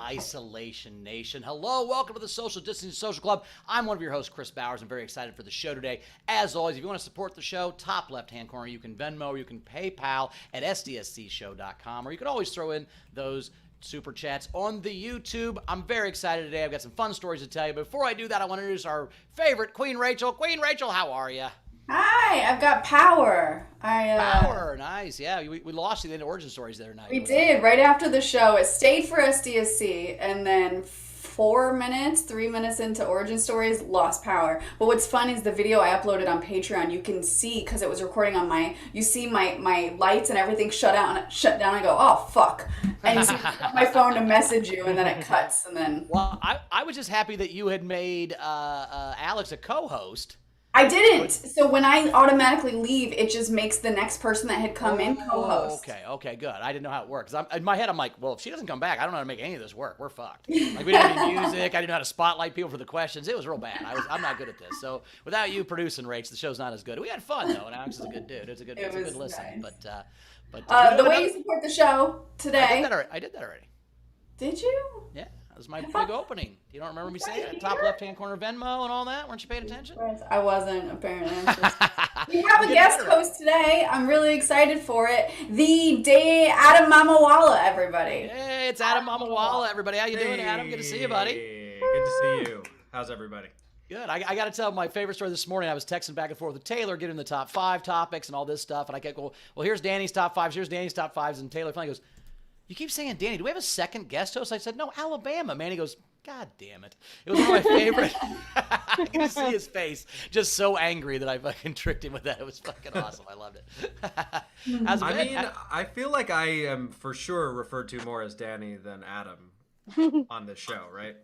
Isolation Nation. Hello, welcome to the Social Distancing Social Club. I'm one of your hosts, Chris Bowers. I'm very excited for the show today. As always, if you want to support the show, top left-hand corner, you can Venmo or you can PayPal at sdscshow.com, or you can always throw in those super chats on the YouTube. I'm very excited today. I've got some fun stories to tell you. But before I do that, I want to introduce our favorite, Queen Rachel. Queen Rachel, how are you? Hi, I've got power. Power, nice. Yeah, we lost you in the origin stories the other night. We did, right after the show. It stayed for SDSC, and then 3 minutes into origin stories, lost power. But what's fun is the video I uploaded on Patreon, you can see, because it was recording on you see my lights and everything shut down. I go, oh, fuck. And you see my phone to message you, and then it cuts, and then... Well, I was just happy that you had made Alex a co-host. I didn't. So when I automatically leave, it just makes the next person that had come in co-host. Okay, good. I didn't know how it works. In my head, I'm like, well, if she doesn't come back, I don't know how to make any of this work. We're fucked. Like, we didn't have any music. I didn't know how to spotlight people for the questions. It was real bad. I'm not good at this. So without you producing, Rach, the show's not as good. We had fun though, and Alex is a good dude. It's a good listen. Nice. But the way you support the show today. I did that already. Did you? Yeah. That was my big opening. You don't remember me saying it? Top left-hand corner Venmo and all that? Weren't you paying attention? I wasn't, apparently. We have a guest host today. I'm really excited for it. Adam Mamawala, everybody. Hey, it's Adam Mamawala, everybody. How you doing, Adam? Good to see you, buddy. Good to see you. How's everybody? Good. I got to tell my favorite story this morning. I was texting back and forth with Taylor, getting the top 5 topics and all this stuff. And I kept going, well, here's Danny's top 5s. Here's Danny's top 5s. And Taylor finally goes, you keep saying Danny. Do we have a second guest host? I said, no, Alabama, man. He goes, God damn it. It was one of my favorite. I can see his face just so angry that I fucking tricked him with that. It was fucking awesome. I loved it. I feel like I am for sure referred to more as Danny than Adam on this show, right?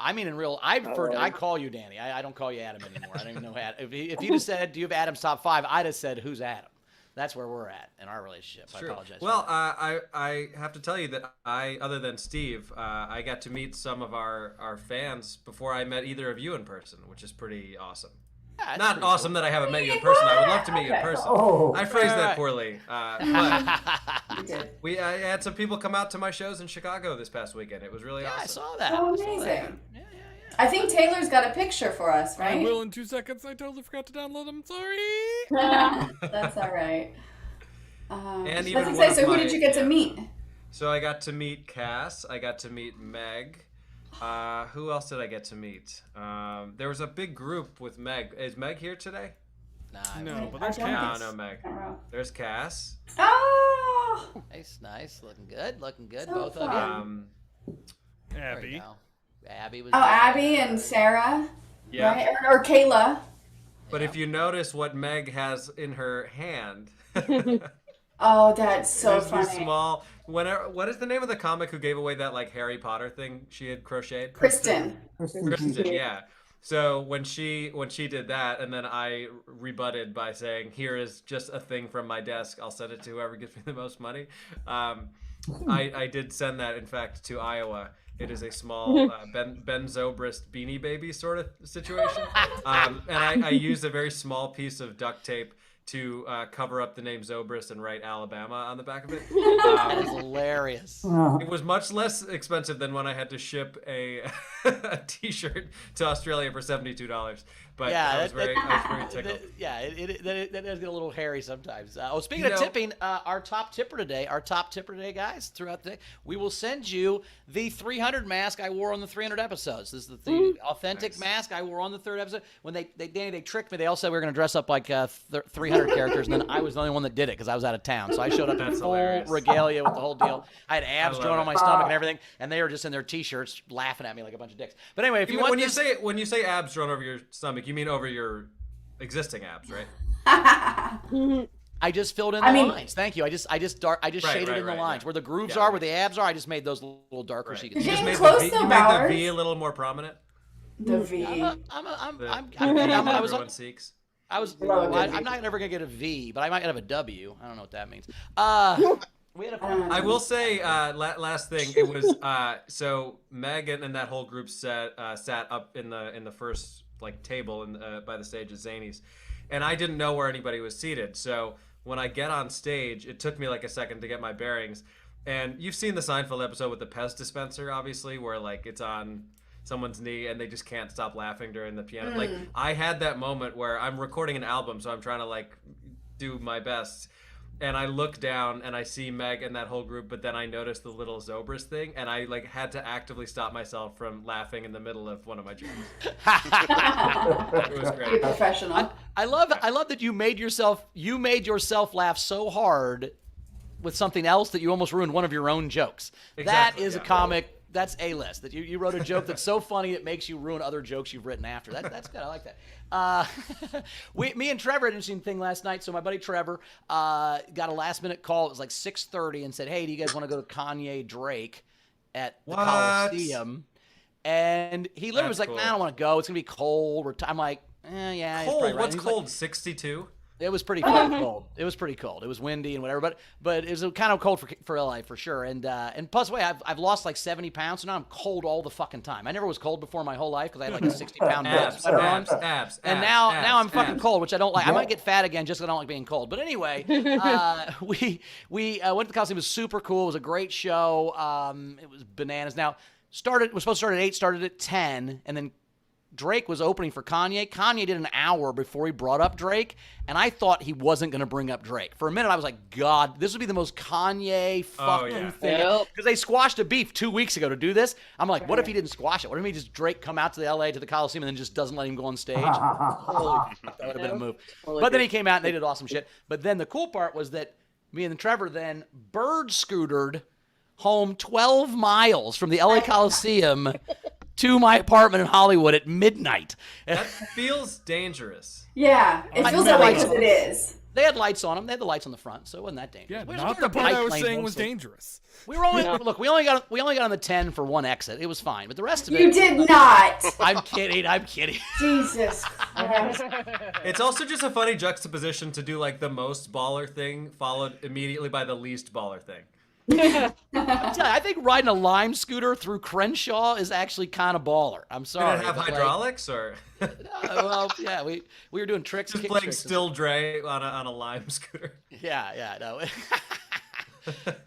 I mean, I call you Danny. I don't call you Adam anymore. I don't even know Adam. If you'd have said, do you have Adam's top 5? I'd have said, who's Adam? That's where we're at in our relationship. I apologize. Well, I have to tell you that other than Steve, I got to meet some of our fans before I met either of you in person, which is pretty awesome. Yeah, not awesome cool that I haven't met you in person. I would love to meet you in person. I phrased that poorly. But I had some people come out to my shows in Chicago this past weekend. It was really awesome. I saw that. Oh, amazing. I think Taylor's got a picture for us, right? I will in 2 seconds. I totally forgot to download them. Sorry. That's all right. And even so who did you get to meet? So I got to meet Cass. I got to meet Meg. Who else did I get to meet? There was a big group with Meg. Is Meg here today? No, but there's Cass. No, Meg. There's Cass. Oh! Nice. Looking good. So Both fun. of you. Abby. Abby was Abby and Sarah. Yeah. Right? Or Kayla. But if you notice what Meg has in her hand. Oh, that's so funny. These small. What is the name of the comic who gave away that like Harry Potter thing she had crocheted? Kristen, yeah. So when she did that, and then I rebutted by saying, "Here is just a thing from my desk. I'll send it to whoever gives me the most money." I did send that, in fact, to Iowa. It is a small Ben Zobrist Beanie Baby sort of situation, and I used a very small piece of duct tape to cover up the name Zobrist and write Alabama on the back of it. That is hilarious. It was much less expensive than when I had to ship a T-shirt to Australia for $72. But yeah, I was very tickled. That does get a little hairy sometimes. Speaking of tipping, our top tipper today, guys, throughout the day, we will send you the 300 mask I wore on the 300 episodes. This is the authentic mask I wore on the 3rd episode. When they tricked me. They all said we were going to dress up like 300 characters, and then I was the only one that did it because I was out of town. So I showed up in full regalia with the whole deal. I had abs drawn on my stomach and everything, and they were just in their T-shirts laughing at me like a bunch of dicks. But anyway, if you want when you say abs drawn over your stomach, you mean over your existing abs, right? I just filled in the lines. Thank you. I just shaded in the lines where the grooves are, where the abs are. I just made those a little darker so you can see. You just made the V a little more prominent. The V. Everyone seeks. I'm not ever gonna get a V, but I might have a W. I don't know what that means. I will say, last thing, it was so Megan and that whole group sat up in the first like table by the stage at Zany's, and I didn't know where anybody was seated. So when I get on stage, it took me like a second to get my bearings, And you've seen the Seinfeld episode with the Pez dispenser, obviously, where like it's on someone's knee and they just can't stop laughing during the piano. Like I had that moment where I'm recording an album, so I'm trying to like do my best. And I look down and I see Meg and that whole group, but then I noticed the little Zobras thing, and I like had to actively stop myself from laughing in the middle of one of my jokes. It was Pretty great. professional. I love that you made yourself laugh so hard with something else that you almost ruined one of your own jokes. Exactly, that is yeah. a comic. That's A-list. That you wrote a joke that's so funny it makes you ruin other jokes you've written after. That's good. I like that. Me and Trevor had an interesting thing last night. So my buddy Trevor got a last-minute call. It was like 6:30 and said, hey, do you guys want to go to Kanye Drake at the Coliseum? And he literally was like, cool. nah, I don't want to go. It's going to be cold. I'm like, yeah. he's Cold. probably right. What's And he's cold? like, 62? it was pretty fucking cold. It was pretty cold. It was windy and whatever, but it was kind of cold for LA for sure. And plus, I've lost like 70 pounds, so now I'm cold all the fucking time. I never was cold before my whole life because I had like a 60-pound sweater on. abs, And now I'm fucking cold, which I don't like. I might get fat again just because I don't like being cold. But anyway, we went to the Coliseum. It was super cool. It was a great show. It was bananas. Now was supposed to start at 8, started at 10, and then Drake was opening for Kanye. Kanye did an hour before he brought up Drake, and I thought he wasn't going to bring up Drake. For a minute, I was like, God, this would be the most Kanye fucking thing. Because they squashed a beef 2 weeks ago to do this. I'm like, what if he didn't squash it? What if he just Drake come out to the LA to the Coliseum and then just doesn't let him go on stage? Holy fuck, that would have been a move. But then he came out and they did awesome shit. But then the cool part was that me and Trevor then bird scootered home 12 miles from the LA Coliseum to my apartment in Hollywood at midnight. That feels dangerous. Yeah, it feels that way because it is. They had lights on them. They had the lights on the front, so it wasn't that dangerous. Yeah, We were not just the in a part I bike was lane saying was mostly. dangerous. We were only look. We only got on the 10 for one exit. It was fine, but the rest of it. You did not. I'm kidding. Jesus Christ. It's also just a funny juxtaposition to do like the most baller thing followed immediately by the least baller thing. I'm telling you, I think riding a Lime scooter through Crenshaw is actually kind of baller. I'm Did sorry. it have but, like, hydraulics or well, yeah, we were doing tricks. just kick playing tricks. Still Dre on a Lime scooter? Yeah, no.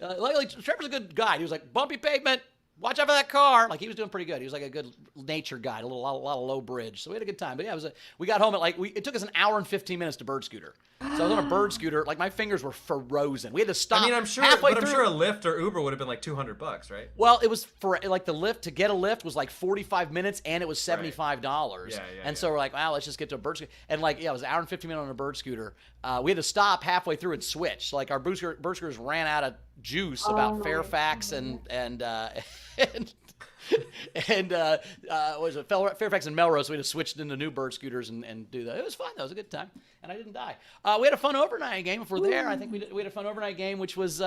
Like Trevor's a good guy. He was like, bumpy pavement, watch out for that car. Like he was doing pretty good. He was like a good nature guide, a lot of low bridge. So we had a good time. But yeah, we got home at it took us an hour and 15 minutes to bird scooter. So I was on a bird scooter, like my fingers were frozen. We had to stop. I mean, I'm sure halfway through. a Lyft or Uber would have been like $200, right? Well, it was for like the lift to get a lift was like 45 minutes and it was $75. Yeah, and so we're like, wow, let's just get to a bird scooter. And like, yeah, it was an hour and 15 minutes on a bird scooter. We had to stop halfway through and switch. So like our bird scooters ran out of juice about Fairfax and what was it, Fairfax and Melrose. So we just switched into new bird scooters and do that. It was fun. That was a good time, and I didn't die. We had a fun overnight game. If we're there, I think we had a fun overnight game, which was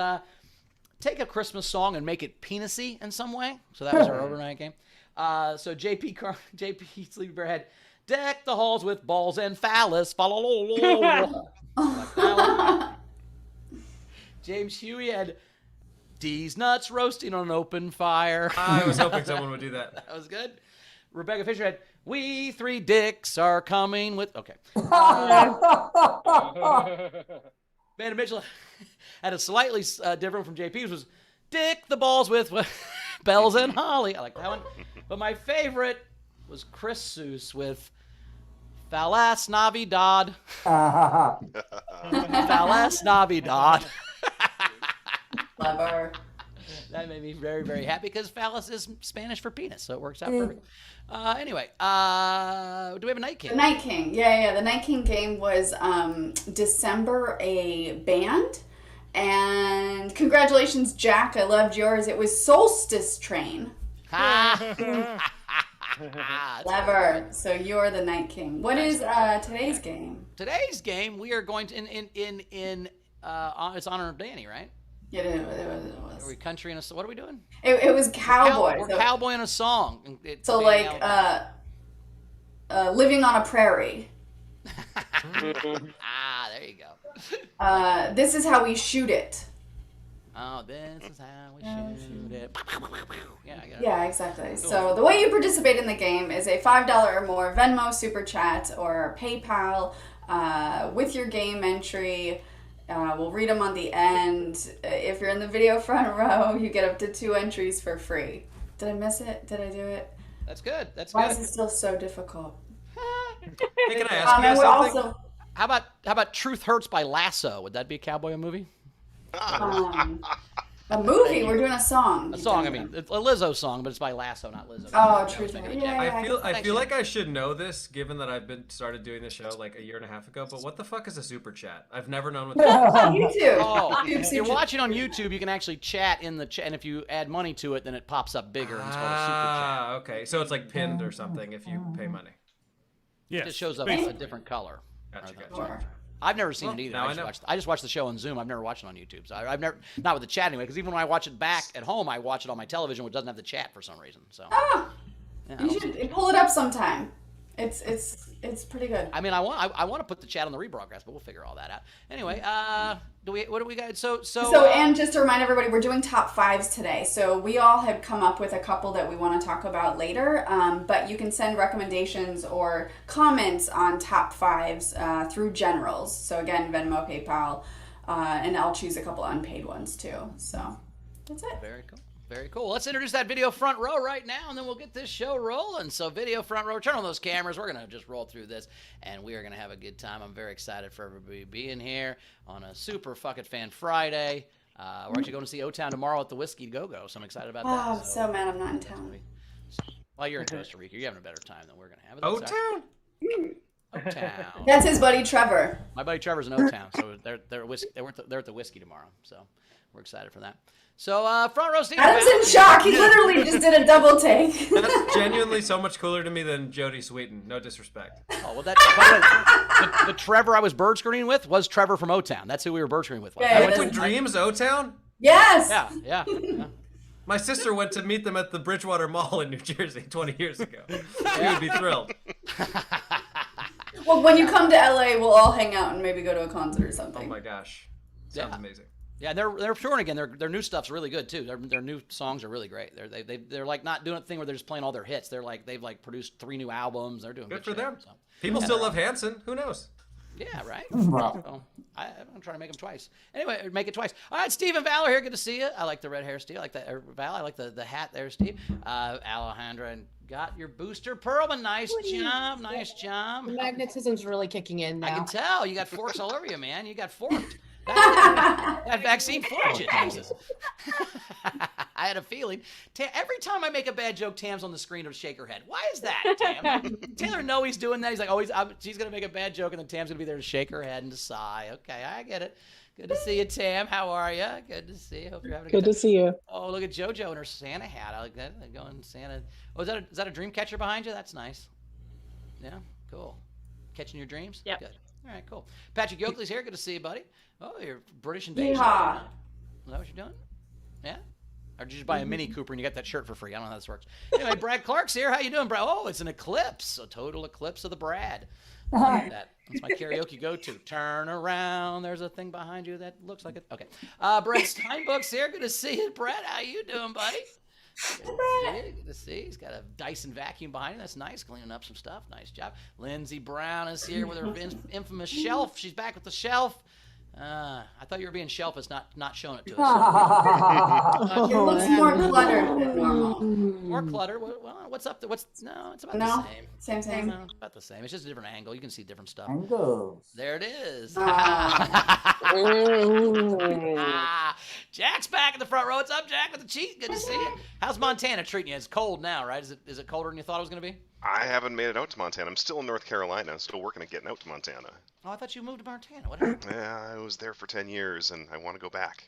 take a Christmas song and make it penisy in some way. So that was our overnight game. So JP Sleepy Bear had deck the halls with balls and phallus. James Huey had D's nuts roasting on an open fire. I was hoping someone would do that. That was good. Rebecca Fisher had we three dicks are coming with. Okay. Vanna Mitchell had a slightly different from JP's was dick the balls with bells and holly. I like that one. But my favorite was Chris Seuss with Falas Navidad. Falas Navidad. Clever. That made me very, very happy because phallus is Spanish for penis, so it works out perfect. Anyway, do we have a Night King? The Night King. Yeah. The Night King game was December a band. And congratulations, Jack. I loved yours. It was Solstice Train. Clever. So you're the Night King. What is today's game? Today's game, we are going to it's Honor of Danny, right? Yeah, it was. Are we country in a? What are we doing? It was cowboy. We're cowboy in a song. So like living on a prairie. There you go. This is how we shoot it. Oh, this is how we shoot it. Yeah, I got it. Yeah, exactly. So the way you participate in the game is a $5 or more Venmo, Super Chat, or PayPal with your game entry. We'll read them on the end. If if you're in the video front row, you get up to 2 entries for free. Did I miss it? Did I do it? That's good. That's Why good. is it still so difficult? Hey, can I ask you And we're something? also How about Truth Hurts by Lasso? Would that be a cowboy movie? a movie. We're doing a song. A song, I mean, it's a Lizzo song, but it's by Lasso, not Lizzo. Oh, That true. was making a Yeah, joke. I feel like I should know this, given that I've been started doing this show like a year and a half ago. But what the fuck is a super chat? I've never known what that is. YouTube. Oh, if YouTube. you're watching on YouTube, you can actually chat in the chat, and if you add money to it, then it pops up bigger, and it's called a super chat. Ah, okay. So it's like pinned or something if you pay money. Yes. It just shows up basically. a different color. Gotcha, Or the- gotcha. I've never seen it either. now I know. I just watched the show on Zoom. I've never watched it on YouTube. So I've never, not with the chat anyway, because even when I watch it back at home, I watch it on my television, which doesn't have the chat for some reason. So yeah, I You don't- should pull it up sometime. It's pretty good. I mean, I want to put the chat on the rebroadcast, but we'll figure all that out. Anyway, what do we got? So And just to remind everybody, we're doing top fives today. So we all had come up with a couple that we want to talk about later. But you can send recommendations or comments on top fives through generals. So again, Venmo, PayPal, and I'll choose a couple unpaid ones too. So that's it. Very cool. Very cool. Let's introduce that video front row right now, and then we'll get this show rolling. So video front row, turn on those cameras. We're going to just roll through this, and we are going to have a good time. I'm very excited for everybody being here on a super fucking fan Friday. We're actually going to see O-Town tomorrow at the Whiskey Go-Go, so I'm excited about Oh, that. I'm so mad I'm not in town. Well, you're in Costa Rica. You're having a better time than we're going to have. But that's O-Town? all right. O-Town. That's his buddy Trevor. My buddy Trevor's in O-Town, so they're at the Whiskey tomorrow. So we're excited for that. So front row, Steve. Adam's in shock. He literally just did a double take. That's genuinely so much cooler to me than Jodie Sweetin. No disrespect. Oh, well, the Trevor I was bird screening with was Trevor from O-Town. That's who we were bird screening with. Yeah, I went that's- to, With Dreams O-Town? Yes. yeah. My sister went to meet them at the Bridgewater Mall in New Jersey 20 years ago. She would be thrilled. Well, when you come to LA, we'll all hang out and maybe go to a concert or Oh something. my gosh. Sounds Yeah. amazing. Yeah, they're touring again. Their new stuff's really good too. Their new songs are really great. They're like not doing a thing where they're just playing all their hits. They've like produced 3 new albums. They're doing Good good for shit, them. so. People still love Hanson. Who knows? Yeah, right. So, I'm trying to make them twice. Anyway, make it twice. All right, Steve and Val are here. Good to see you. I like the red hair, Steve. I like that, Val. I like the hat there, Steve. Alejandra, got your booster pearl. But nice job. Nice job. The magnetism's really kicking in now. I can tell. You got forks all over you, man. You got forked. That vaccine forked you, Jesus. I had a feeling. Every time I make a bad joke, Tam's on the screen to shake her head. Why is that, Tam? Taylor know he's doing that. He's like, she's going to make a bad joke, and then Tam's going to be there to shake her head and to sigh. Okay, I get it. Good to see you, Tam. How are you? Good to see you. Hope you're having a good Good to see you. Oh, look at JoJo in her Santa hat. I like that. Going Santa. Oh, is that a dream catcher behind you? That's nice. Yeah, cool. Catching your dreams? Yep. Good. All right, cool. Patrick Yoakley's here. Good to see you, buddy. Oh, you're British invasion. Yeehaw. Is that what you're doing? Yeah? Or did you just buy a Mini Cooper and you got that shirt for free? I don't know how this works. Anyway, Brad Clark's here. How you doing, Brad? Oh, it's an eclipse. A total eclipse of the Brad. I like that. That's my karaoke go-to. Turn around. There's a thing behind you that looks like it. Okay. Brett Steinbuck's here. Good to see you, Brett. How you doing, buddy? Good to see. He's got a Dyson vacuum behind him. That's nice, cleaning up some stuff. Nice job. Lindsey Brown is here with her infamous shelf. She's back with the shelf. I thought you were being shelfish, not showing it to us. It looks more cluttered than normal. More clutter. What's up? No, it's about No, the same. same. No, it's about the same. It's just a different angle. You can see different stuff. Angles. There it is. Ah. Jack's back in the front row. What's up, Jack, with the cheat? Good to see you. How's Montana treating you? It's cold now, right? Is it colder than you thought it was going to be? I haven't made it out to Montana. I'm still in North Carolina. Still working at getting out to Montana. Oh, I thought you moved to Montana. What happened? Yeah, I was there for 10 years, and I want to go back.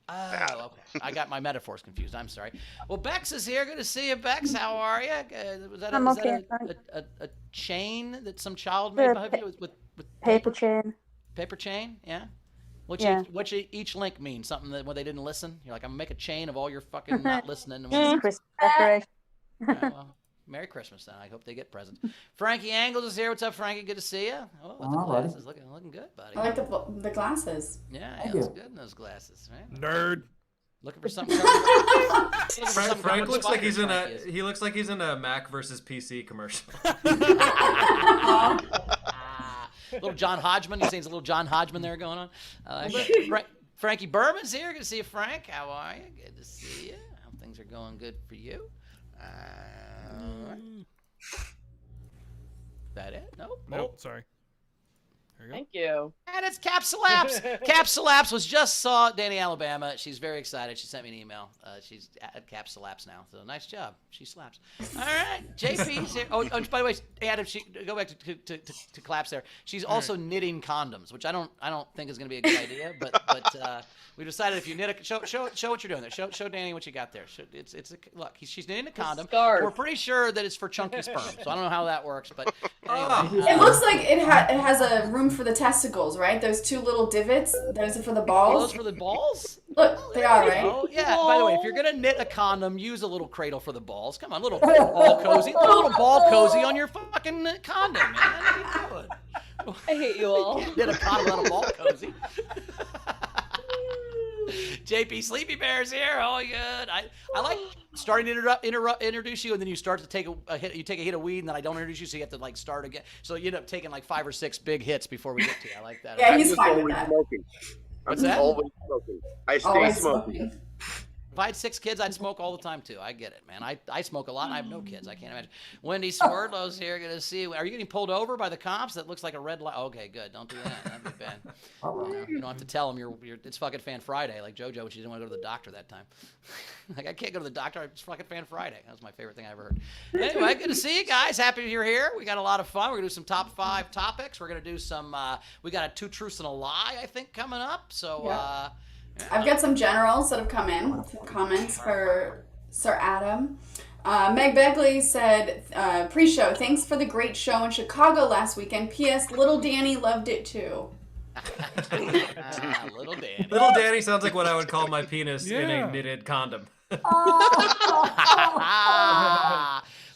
Oh, okay. I got my metaphors confused. I'm sorry. Well, Bex is here. Good to see you, Bex. How are you? Was that, I'm is okay, that a chain that some child made behind you with Paper chain. paper chain? Yeah. Yeah. What's each link mean? Something that when they didn't listen? You're like, I'm gonna make a chain of all your fucking not listening. Christmas decoration. Well, Merry Christmas then. I hope they get presents. Frankie Angles is here. What's up, Frankie? Good to see you. Oh, with the Oh, buddy. glasses. Looking good, buddy. I like the glasses. Yeah, Thank looks you. good in those glasses, right? Nerd. Looking for something. Looking for Frank, something Frank looks like spiders, he's in Frank a is. he looks like he's in a Mac versus PC commercial. Little John Hodgman. You're saying there's a little John Hodgman there going on. Frankie Berman's here. Good to see you, Frank. How are you? Good to see you. Hope things are going good for you. That it? Nope. Nope, sorry. There you go. Thank you. And it's Capsulaps. Capsulaps was just saw Danny Alabama. She's very excited. She sent me an email. She's at Capsulaps now. So nice job. She slaps. All right. JP's here. Oh, by the way, Adam, go back to claps there. She's also knitting condoms, which I don't think is going to be a good idea. But we decided if you knit a show what you're doing there. Show Danny what you got there. Look. She's knitting a condom. Scarf. We're pretty sure that it's for chunky sperm. So I don't know how that works, but anyway. It looks like it has a room for the testicles, right? Those two little divots. Those are for the balls. Those for the balls? Look, they are, right? Oh, yeah. By the way, if you're going to knit a condom, use a little cradle for the balls. Come on, little ball cozy. Put a little ball cozy on your fucking condom, man. What are you doing? I hate you all. You can't knit a condom on a ball cozy. JP Sleepy Bear's here. Oh, good. I like starting to introduce you, and then you start to take a hit. You take a hit of weed, and then I don't introduce you, so you have to like start again. So you end up taking like 5 or 6 big hits before we get to you. I like that. Yeah, I'm he's just fine with always that. smoking. What's I'm that? always smoking. I stay Always smoking. smoking. If I had 6 kids, I'd smoke all the time too. I get it, man. I smoke a lot, and I have no kids. I can't imagine. Wendy Swerdlow's here. Good to see you. Are you getting pulled over by the cops? That looks like a red light. Okay, good. Don't do that. That'd be bad. You don't have to tell them you're. It's fucking Fan Friday, like JoJo when she didn't want to go to the doctor that time. Like I can't go to the doctor. It's fucking Fan Friday. That was my favorite thing I ever heard. Anyway, good to see you guys. Happy you're here. We got a lot of fun. We're gonna do some top 5 topics. We're gonna do some. We got a 2 truths and a lie, I think, coming up. So. Yeah. I've got some generals that have come in, some comments for Sir Adam. Meg Begley said, pre-show, thanks for the great show in Chicago last weekend. P.S. Little Danny loved it too. Little Danny. Little Danny sounds like what I would call my penis in Yeah. a knitted condom.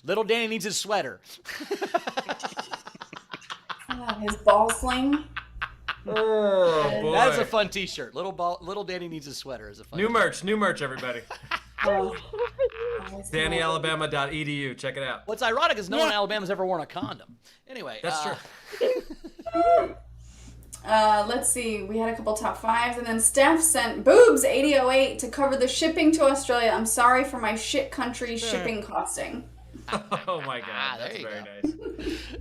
Little Danny needs his sweater. His ball sling. Oh, boy. That is a fun T-shirt. Little Danny needs his sweater is a fun. New merch, everybody. Oh. DannyAlabama.edu. Check it out. What's ironic is no one in Alabama's ever worn a condom. Anyway, That's true. Let's see. We had a couple top 5s, and then Steph sent boobs 8008 to cover the shipping to Australia. I'm sorry for my shit country shipping costing. Oh my God, there that's you very go.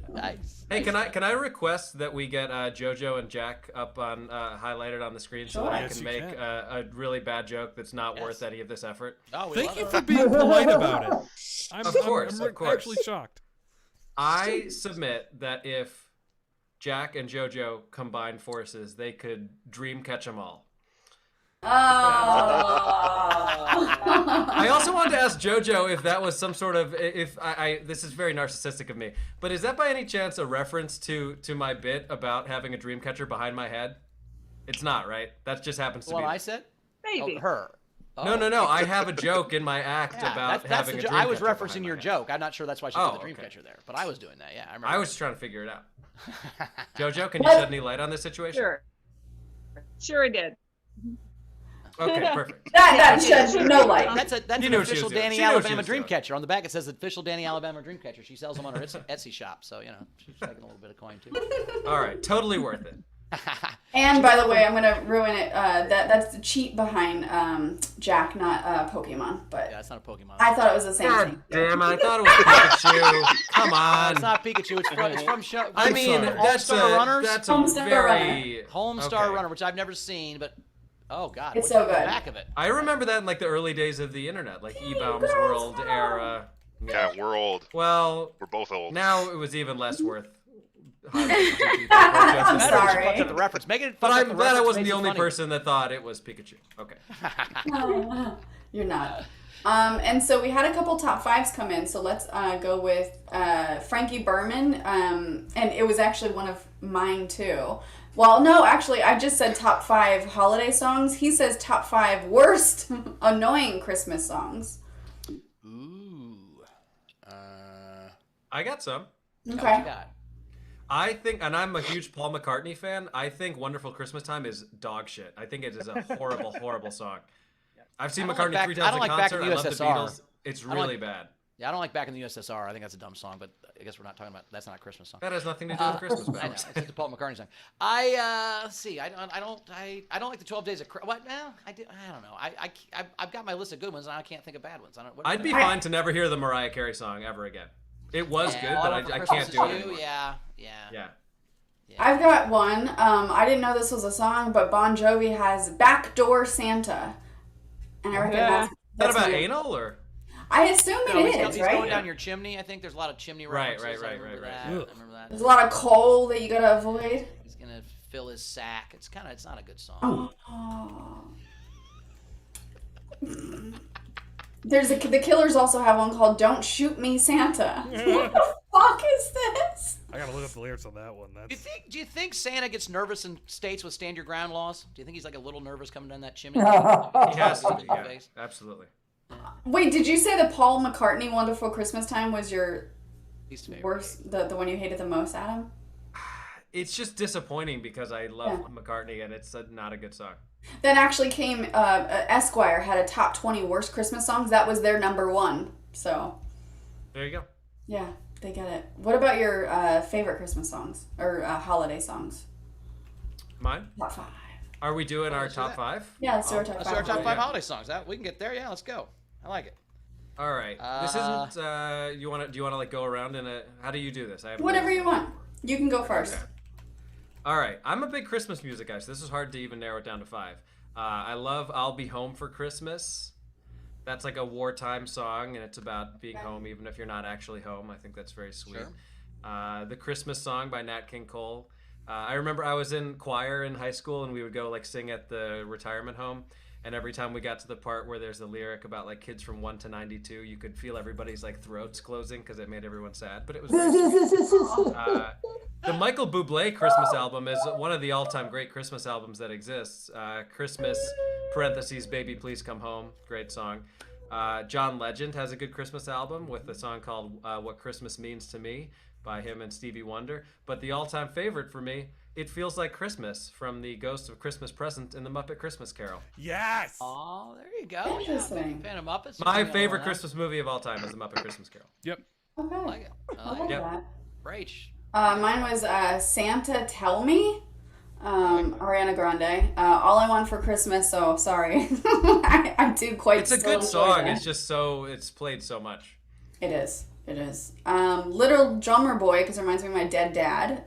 nice. Nice. Hey, can I request that we get JoJo and Jack up on highlighted on the screen so that I Yes, can you make can. a really bad joke that's not Yes. worth any of this effort? Oh, we Thank love you it. for being polite about it. I'm, Of course, I'm of course. actually shocked. I submit that if Jack and JoJo combined forces, they could dream catch 'em all. Oh. I also wanted to ask JoJo if that was some sort of this is very narcissistic of me, but is that by any chance a reference to my bit about having a dream catcher behind my head? It's not, right? That just happens to What be. I said? Maybe. Oh, her. Oh. No. I have a joke in my act Yeah, about that's having the a jo- dream I was catcher referencing behind your my head. joke. I'm not sure that's why she Oh, put the dream okay. catcher there, but I was doing that. Yeah, I remember. I was just trying to figure it out. JoJo, can you shed any light on this situation? Sure I did. Okay, perfect. That sheds no light. That's You an knew what she official was doing. Danny She knew what she Alabama was doing. Dreamcatcher. On the back it says official Danny Alabama Dreamcatcher. She sells them on her Etsy shop, so you know she's making a little bit of coin too. All right, totally worth it. And by the way, I'm gonna ruin it. That's the cheat behind Jack, not Pokemon. But Yeah, it's not a Pokemon. I thought it was the same God thing. damn, I thought it was Pikachu. Come on. It's not Pikachu. It's from show. I mean, that's All-Star Runners. That's a Homestar very Homestar okay. Runner, which I've never seen, but oh god, It's what's so on the good. back of it? I remember that in like the early days of the internet, like E-Bombs World era. Yeah, we're old. Well, We're both old. now it was even less worth. highlighting to people. I'm Better if you sorry. fucked up the reference. Make it. But fuck up I'm the glad I reference, wasn't makes the it only funny. person that thought it was Pikachu. Okay. You're not. And so we had a couple top 5s come in. So let's go with Frankie Berman. And it was actually one of mine too. Well, no, actually, I just said top 5 holiday songs. He says top 5 worst annoying Christmas songs. Ooh. I got some. What Okay. you got? I think, and I'm a huge Paul McCartney fan, I think Wonderful Christmas Time is dog shit. I think it is a horrible, horrible song. I've seen I don't like McCartney Back- 3 I times don't in like Back concert. in I love the USSR. Beatles. It's I don't really like- bad. Yeah, I don't like Back in the USSR. I think that's a dumb song, but I guess we're not talking about. That's not a Christmas song. That has nothing to do with Christmas, I know. Alex. It's a Paul McCartney song. I see. I don't like the 12 Days of Christmas. What? Well, I don't know. I've got my list of good ones, and I can't think of bad ones. I'd be fine to never hear the Mariah Carey song ever again. It was good, but I can't do it anymore. Yeah. I've got one. I didn't know this was a song, but Bon Jovi has "Backdoor Santa," and I reckon Is that about my- anal or? I assume He's right? going down your chimney. I think there's a lot of chimney Right. references. I remember that. There's a lot of coal that you gotta avoid. He's gonna fill his sack. It's not a good song. The Killers also have one called "Don't Shoot Me, Santa." What the fuck is this? I gotta look up the lyrics on that one. Do you think Santa gets nervous in states with stand your ground laws? Do you think he's like a little nervous coming down that chimney? He has to be. Yeah, absolutely. Wait, did you say the Paul McCartney "Wonderful Christmas Time" was your Least favorite. worst, the one you hated the most, Adam? It's just disappointing because I love McCartney and it's not a good song. That actually came. Esquire had a top 20 worst Christmas songs. That was their number one. So. There you go. Yeah, they get it. What about your favorite Christmas songs or holiday songs? Mine? Top 5. Are we doing our top 5? Yeah, let's do our top 5. Let's do our top 5 holiday songs. We can get there. Yeah, let's go. I like it. All right. This isn't. Do you want to like go around in a? How do you do this? Whatever you want. You can go first. Okay. All right. I'm a big Christmas music guy, so this is hard to even narrow it down to 5. I love "I'll Be Home for Christmas." That's like a wartime song, and it's about being home even if you're not actually home. I think that's very sweet. Sure. The Christmas Song by Nat King Cole. I remember I was in choir in high school, and we would go like sing at the retirement home. And every time we got to the part where there's a lyric about like kids from 1 to 92, you could feel everybody's like throats closing because it made everyone sad. But it was very sweet. The Michael Bublé Christmas album is one of the all-time great Christmas albums that exists. Christmas (parentheses) Baby Please Come Home, great song. John Legend has a good Christmas album with a song called What Christmas Means to Me by him and Stevie Wonder. But the all-time favorite for me, It Feels Like Christmas from the Ghost of Christmas Present in the Muppet Christmas Carol. Yes! Oh, there you go. Interesting. Fan of Muppets. My favorite Christmas movie of all time is the Muppet Christmas Carol. Yep. Okay. I like it. I like that. Great. Mine was "Santa Tell Me," Ariana Grande. "All I Want for Christmas." So sorry, I do quite. It's a good song. It's just it's played so much. It is. It is. "Little Drummer Boy" because it reminds me of my dead dad.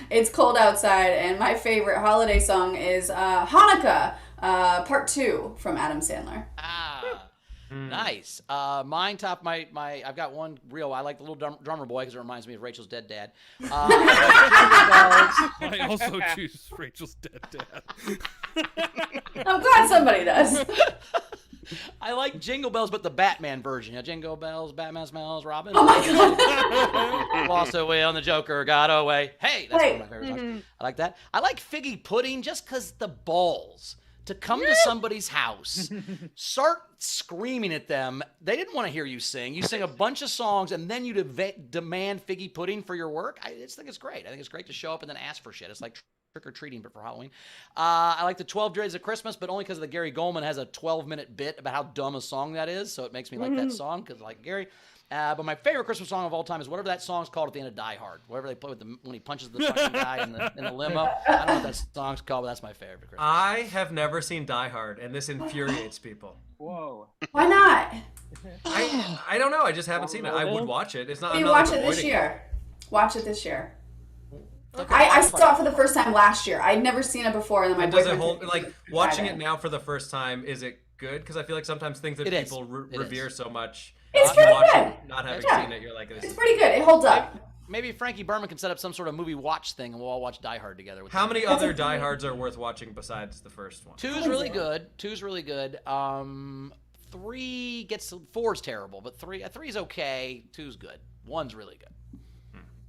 It's cold outside, and my favorite holiday song is Hanukkah Part 2 from Adam Sandler. Nice. Mine top my I've got one real. I like the Little Drummer Boy because it reminds me of Rachel's dead dad. I also choose Rachel's dead dad. I'm glad somebody does. I like Jingle Bells, but the Batman version. Yeah, Jingle Bells, Batman smells, Robin. Oh my God. Lost away on the Joker, got away. Hey, that's one of my favorite songs. I like that. I like Figgy Pudding just because the balls to come to somebody's house, start screaming at them. They didn't want to hear you sing. You sing a bunch of songs, and then you demand Figgy Pudding for your work. I just think it's great. I think it's great to show up and then ask for shit. It's like trick-or-treating, but for Halloween. I like the 12 Days of Christmas, but only because the Gary Goldman has a 12-minute bit about how dumb a song that is, so it makes me like that song, because I like Gary. But my favorite Christmas song of all time is whatever that song's called at the end of Die Hard. Whatever they play with when he punches the fucking guy in the limo. I don't know what that song's called, but that's my favorite Christmas. I have never seen Die Hard, and this infuriates people. Whoa. Why not? I don't know. I just haven't seen it. I would watch it. It's not. You I'm not watch like it this avoiding year. Watch it this year. Okay, I saw it for the first time last year. I'd never seen it before, and then my And does it boyfriend hold? Like watching it now for the first time, is it good? Because I feel like sometimes things that It is. people It revere is. so much. It's you pretty watch good. it, not having Yeah. seen it, you're like, this It's is pretty good. It holds up. Maybe Frankie Berman can set up some sort of movie watch thing, and we'll all watch Die Hard together. With How him. many other Die Hards are worth watching besides the first one? Two's really good. Two's really good. 3 gets 4's terrible, but three's okay. 2's good. 1's really good.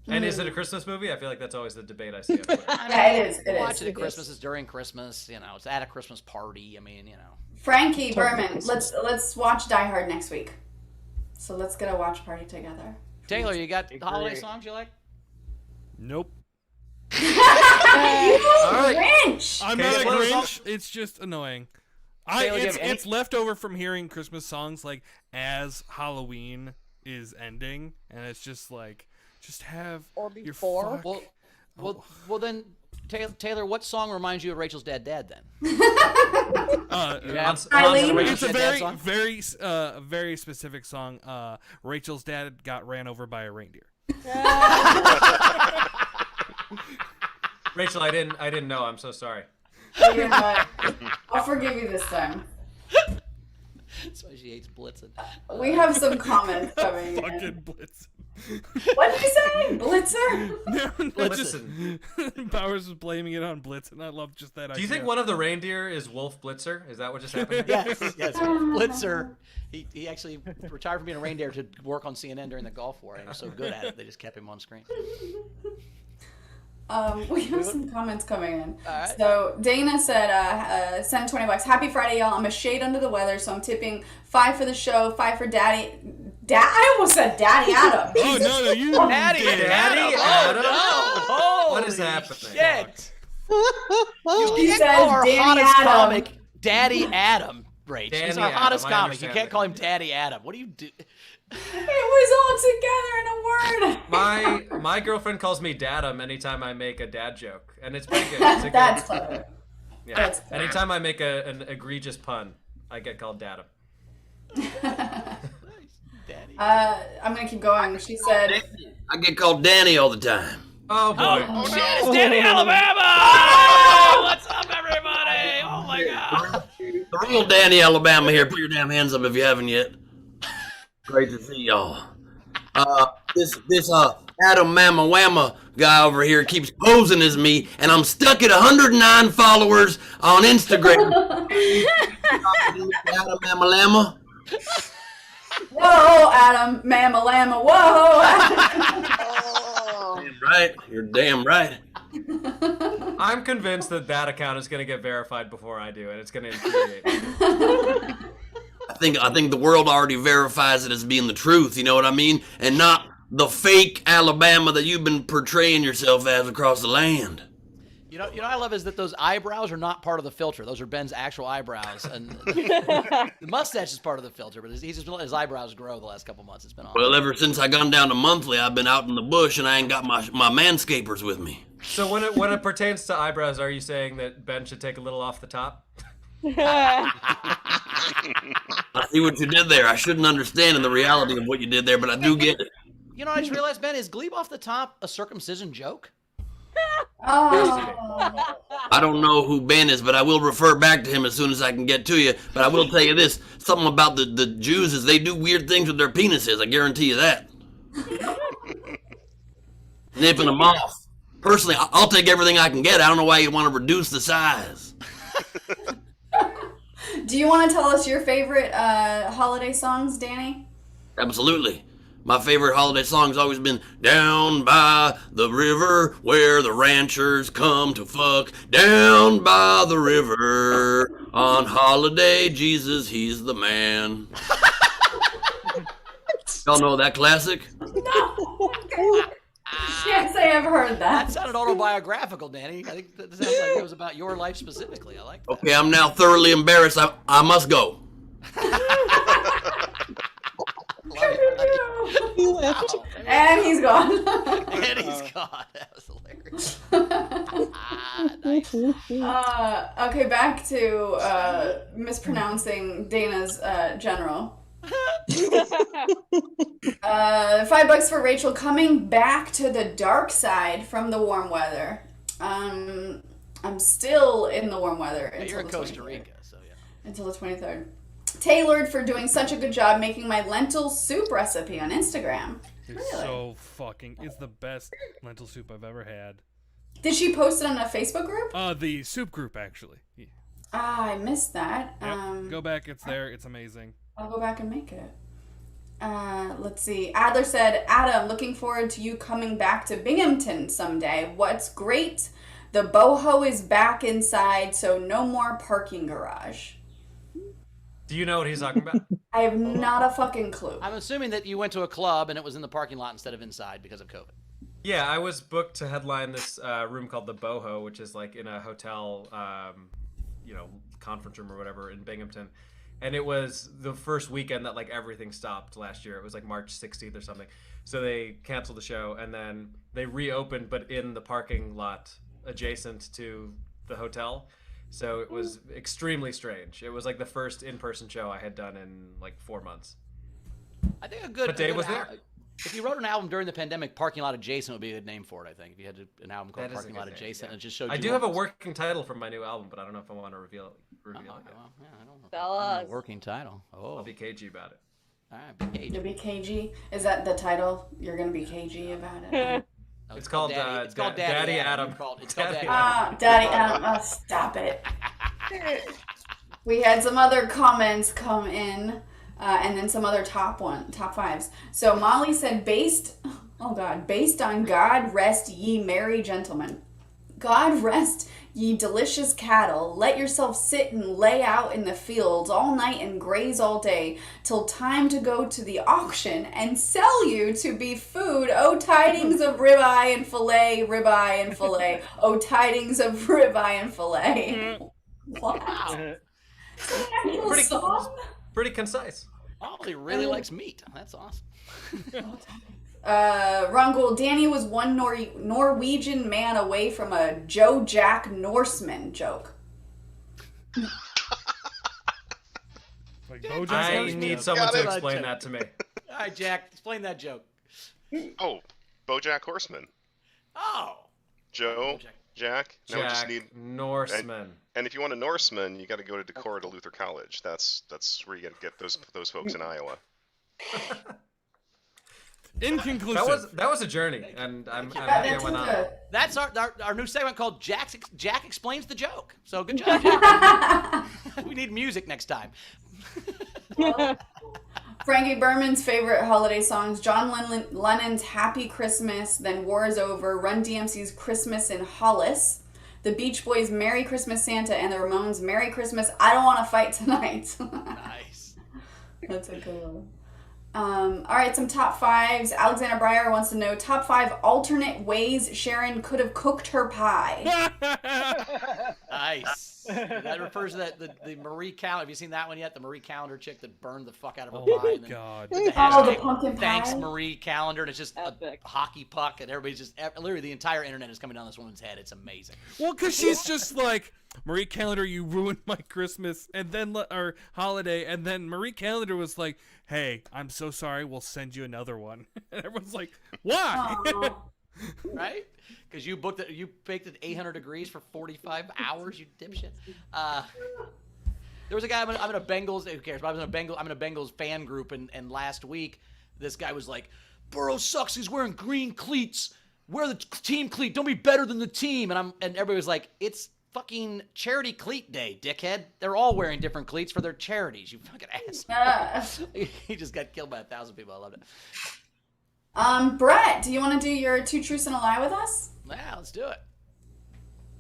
And is it a Christmas movie? I feel like that's always the debate I see. On Twitter. Yeah, it is. It Watch is. it It at Christmas. is. It's during Christmas. You know, it's at a Christmas party. I mean, you know. Frankie Berman, let's watch Die Hard next week. So let's get a watch party together. Taylor, you got holiday songs you like? Nope. All right. Grinch. I'm Okay, not a what are the Grinch. It's just annoying. Taylor, do you have any- It's left over from hearing Christmas songs like as Halloween is ending, and it's just like have Or your before. fuck. Well, then, Taylor, what song reminds you of Rachel's Dad then? Eileen? It's a Dad song? very specific song. Rachel's dad got ran over by a reindeer. Rachel, I didn't know. I'm so sorry. You know what? I'll forgive you this time. That's why she hates Blitzen. We have some comments coming in. Fucking Blitz. What did you say? Blitzer? Blitzen. Powers was blaming it on Blitz, and I love just that idea. Do you think one of the reindeer is Wolf Blitzer? Is that what just happened? Yes. Blitzer. He actually retired from being a reindeer to work on CNN during the Gulf War, and he was so good at it, they just kept him on screen. We have some comments coming in. All right. So Dana said, send $20. Happy Friday, y'all. I'm a shade under the weather, so I'm tipping 5 for the show, 5 for Daddy. I almost said Daddy Adam. Oh no, you Daddy did. Daddy Adam. Adam. Oh, no. What is happening? Shit. He You says can't call our Danny hottest Adam. comic Daddy Adam, Rach. He's Danny our hottest Adam, I comic. You understand can't that. call him Daddy Adam. What do you do? It was all together in a word. My girlfriend calls me Dadum anytime I make a dad joke, and it's pretty good. It's a good- That's clever. yeah. that's clever. Anytime I make an egregious pun, I get called Dadum. Daddy. I'm gonna keep going. She said, I get called Danny all the time. Oh boy. Oh, shit, it's Danny Alabama! Oh, what's up, everybody? Oh, my God. The real Danny Alabama here. Put your damn hands up if you haven't yet. Great to see y'all. This Adam Mamma Whamma guy over here keeps posing as me, and I'm stuck at 109 followers on Instagram. Adam Mamma Llama. "Whoa, Adam, Mama Llama, whoa." Damn right. You're damn right. I'm convinced that account is going to get verified before I do, and it's going to infuriate me. I think the world already verifies it as being the truth, you know what I mean? And not the fake Alabama that you've been portraying yourself as across the land. You know what I love is that those eyebrows are not part of the filter. Those are Ben's actual eyebrows, and the mustache is part of the filter. But he's just let his eyebrows grow the last couple months. It's been awesome. Well, ever since I gone down to monthly, I've been out in the bush and I ain't got my manscapers with me. So when it pertains to eyebrows, are you saying that Ben should take a little off the top? I see what you did there. I shouldn't understand the reality of what you did there, but I do get it. You know what I just realized, Ben? Is Gleib off the top a circumcision joke? Oh. I don't know who Ben is, but I will refer back to him as soon as I can get to you. But I will tell you this, something about the Jews is they do weird things with their penises. I guarantee you that. Nipping them off. Personally, I'll take everything I can get. I don't know why you want to reduce the size. Do you want to tell us your favorite holiday songs, Danny? Absolutely. My favorite holiday song's always been Down by the river where the ranchers come to fuck. Down by the river on holiday, Jesus, he's the man. Y'all know that classic? No. Can't say I've heard that. That sounded autobiographical, Danny. I think that sounds like it was about your life specifically. I like that. Okay, I'm now thoroughly embarrassed. I must go. Wow. And he's gone. And he's gone. That was hilarious. Nice. Okay, back to mispronouncing Dana's general. $5 for Rachel coming back to the dark side from the warm weather. I'm still in the warm weather until You're in the Costa 23rd. Rica, so yeah. Until the 23rd. Tailored for doing such a good job making my lentil soup recipe on Instagram. It's Really? so fucking. It's the best lentil soup I've ever had. Did she post it on a Facebook group? The soup group actually. Yeah. Ah, I missed that. Yep. Go back. It's there. It's amazing. I'll go back and make it. Let's see. Adler said, Adam, looking forward to you coming back to Binghamton someday. What's great? The boho is back inside, so no more parking garage. Do you know what he's talking about? I have not a fucking clue. I'm assuming that you went to a club and it was in the parking lot instead of inside because of COVID. Yeah, I was booked to headline this room called the Boho, which is like in a hotel, conference room or whatever in Binghamton. And it was the first weekend that like everything stopped last year. It was like March 16th or something. So they canceled the show, and then they reopened, but in the parking lot adjacent to the hotel. So it was extremely strange. It was like the first in-person show I had done in like 4 months. I think a good. But Dave was there. If you wrote an album during the pandemic, Parking Lot Adjacent would be a good name for it. I think if you had an album called That is a Parking good Lot name, Adjacent, yeah. it just showed. I you do have a once. working title for my new album, but I don't know if I want to reveal it. Well, Yet. yeah, I don't know. Tell I don't know us. working title. Oh, I'll be cagey about it. all right, be cagey. You'll be cagey. Is that the title? You're gonna be cagey about it. No, It's called, Daddy. It's called Daddy Adam. It's called Daddy Ah, Daddy, stop it. We had some other comments come in, and then some other top fives. So Molly said, based on God rest ye merry gentlemen. God rest ye delicious cattle. Let yourself sit and lay out in the fields all night and graze all day, till time to go to the auction and sell you to be food. Oh, tidings of ribeye and fillet, ribeye and fillet. Oh, tidings of ribeye and fillet. Wow. Pretty- Song? Pretty concise. Molly really likes meat. That's awesome. Rungul, Danny was one Norwegian man away from a Joe Jack Norseman joke. Like Bojack I Horseman. need someone to Got it. explain that to me. All right, Jack, explain that joke. Oh, BoJack Horseman. Oh, Joe, Jack. Now we just Jack need. Norseman. And if you want a Norseman, you got to go to Decorah to Luther College. That's where you got to get those folks in Iowa. Inconclusive. That was a journey, and I'm happy I went on. that's our new segment called Jack Explains the Joke. So good job, Jack. We need music next time. Frankie Berman's favorite holiday songs: John Lennon's Happy Christmas, then War is Over, Run DMC's Christmas in Hollis, the Beach Boys' Merry Christmas Santa, and the Ramones' Merry Christmas I Don't Want to Fight Tonight. Nice. That's a good one. All right, some top fives. Alexander Breyer wants to know top 5 alternate ways Sharon could have cooked her pie. Nice. That refers to the Marie Calendar. Have you seen that one yet? The Marie Calendar chick that burned the fuck out of her Oh pie. my And then god. the Oh, the hashtag, pumpkin pie. Thanks Marie Calendar, and it's just Epic. a hockey puck, and everybody's just literally the entire internet is coming down this woman's head. It's amazing. Well, because she's just like, Marie Calendar, you ruined my Christmas and then our holiday, and then Marie Calendar was like, hey, I'm so sorry, we'll send you another one. And everyone's like, why? Aw. Right? Because you baked at 800 degrees for 45 hours, you dipshit. There was a guy. I'm in a Bengals. Who cares? But I'm in a Bengals fan group, and last week this guy was like, "Burrow sucks. He's wearing green cleats. Wear the team cleat. Don't be better than the team." And everybody was like, "It's fucking charity cleat day, dickhead. They're all wearing different cleats for their charities. You fucking ass." He just got killed by 1,000 people. I loved it. Brett, do you want to do your 2 truths and a lie with us? Yeah, let's do it.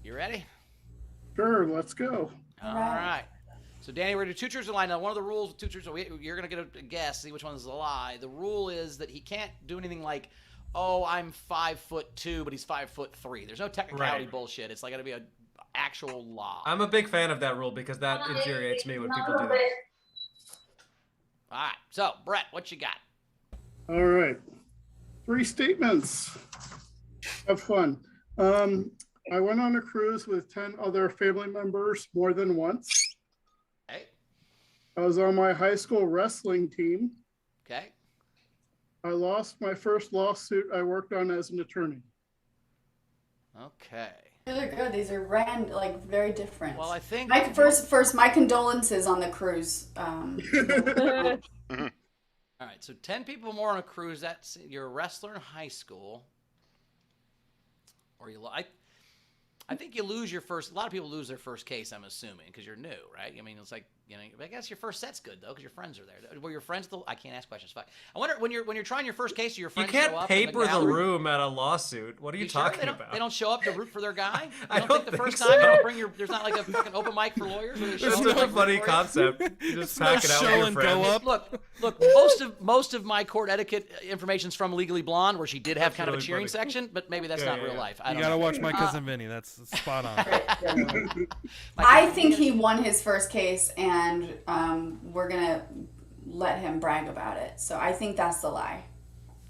You ready? Sure, let's go. All right. So, Danny, we're going to do 2 truths and a lie. Now, one of the rules with 2 truths, you're going to get a guess, see which one is a lie. The rule is that he can't do anything like, oh, I'm 5'2", but he's 5'3". There's no technicality bullshit. It's like going to be an actual law. I'm a big fan of that rule because that infuriates me when people do that. All right. So, Brett, what you got? All right. 3 statements. Have fun. I went on a cruise with 10 other family members more than once. Okay. I was on my high school wrestling team. Okay. I lost my first lawsuit I worked on as an attorney. Okay. These are good. These are very different. Well, I think... First, my condolences on the cruise. All right, so 10 people more on a cruise. That's you're a wrestler in high school, or I think you lose your first. A lot of people lose their first case. I'm assuming because you're new, right? I mean, it's like You know, I guess your first set's good though, because your friends are there. Were your friends? I can't ask questions. Fuck. I wonder when you're trying your first case, do your You friends show can't up paper in the gallery? room at a lawsuit. What are you Sure talking they about? They don't show up to root for their guy. I You don't the think first so. time you don't bring your. There's not like a fucking open mic for lawyers. Where they show It's up such to a funny root for you? concept. You just no pack it out show with your and go friends. up. Look. Most of my court etiquette information's from Legally Blonde, where she did have That's kind of a really cheering funny. section, but maybe that's Yeah, not yeah, real yeah. life. I You don't gotta know. watch My Cousin Vinny. That's spot on. I think he won his first case, and we're gonna let him brag about it. So I think that's the lie.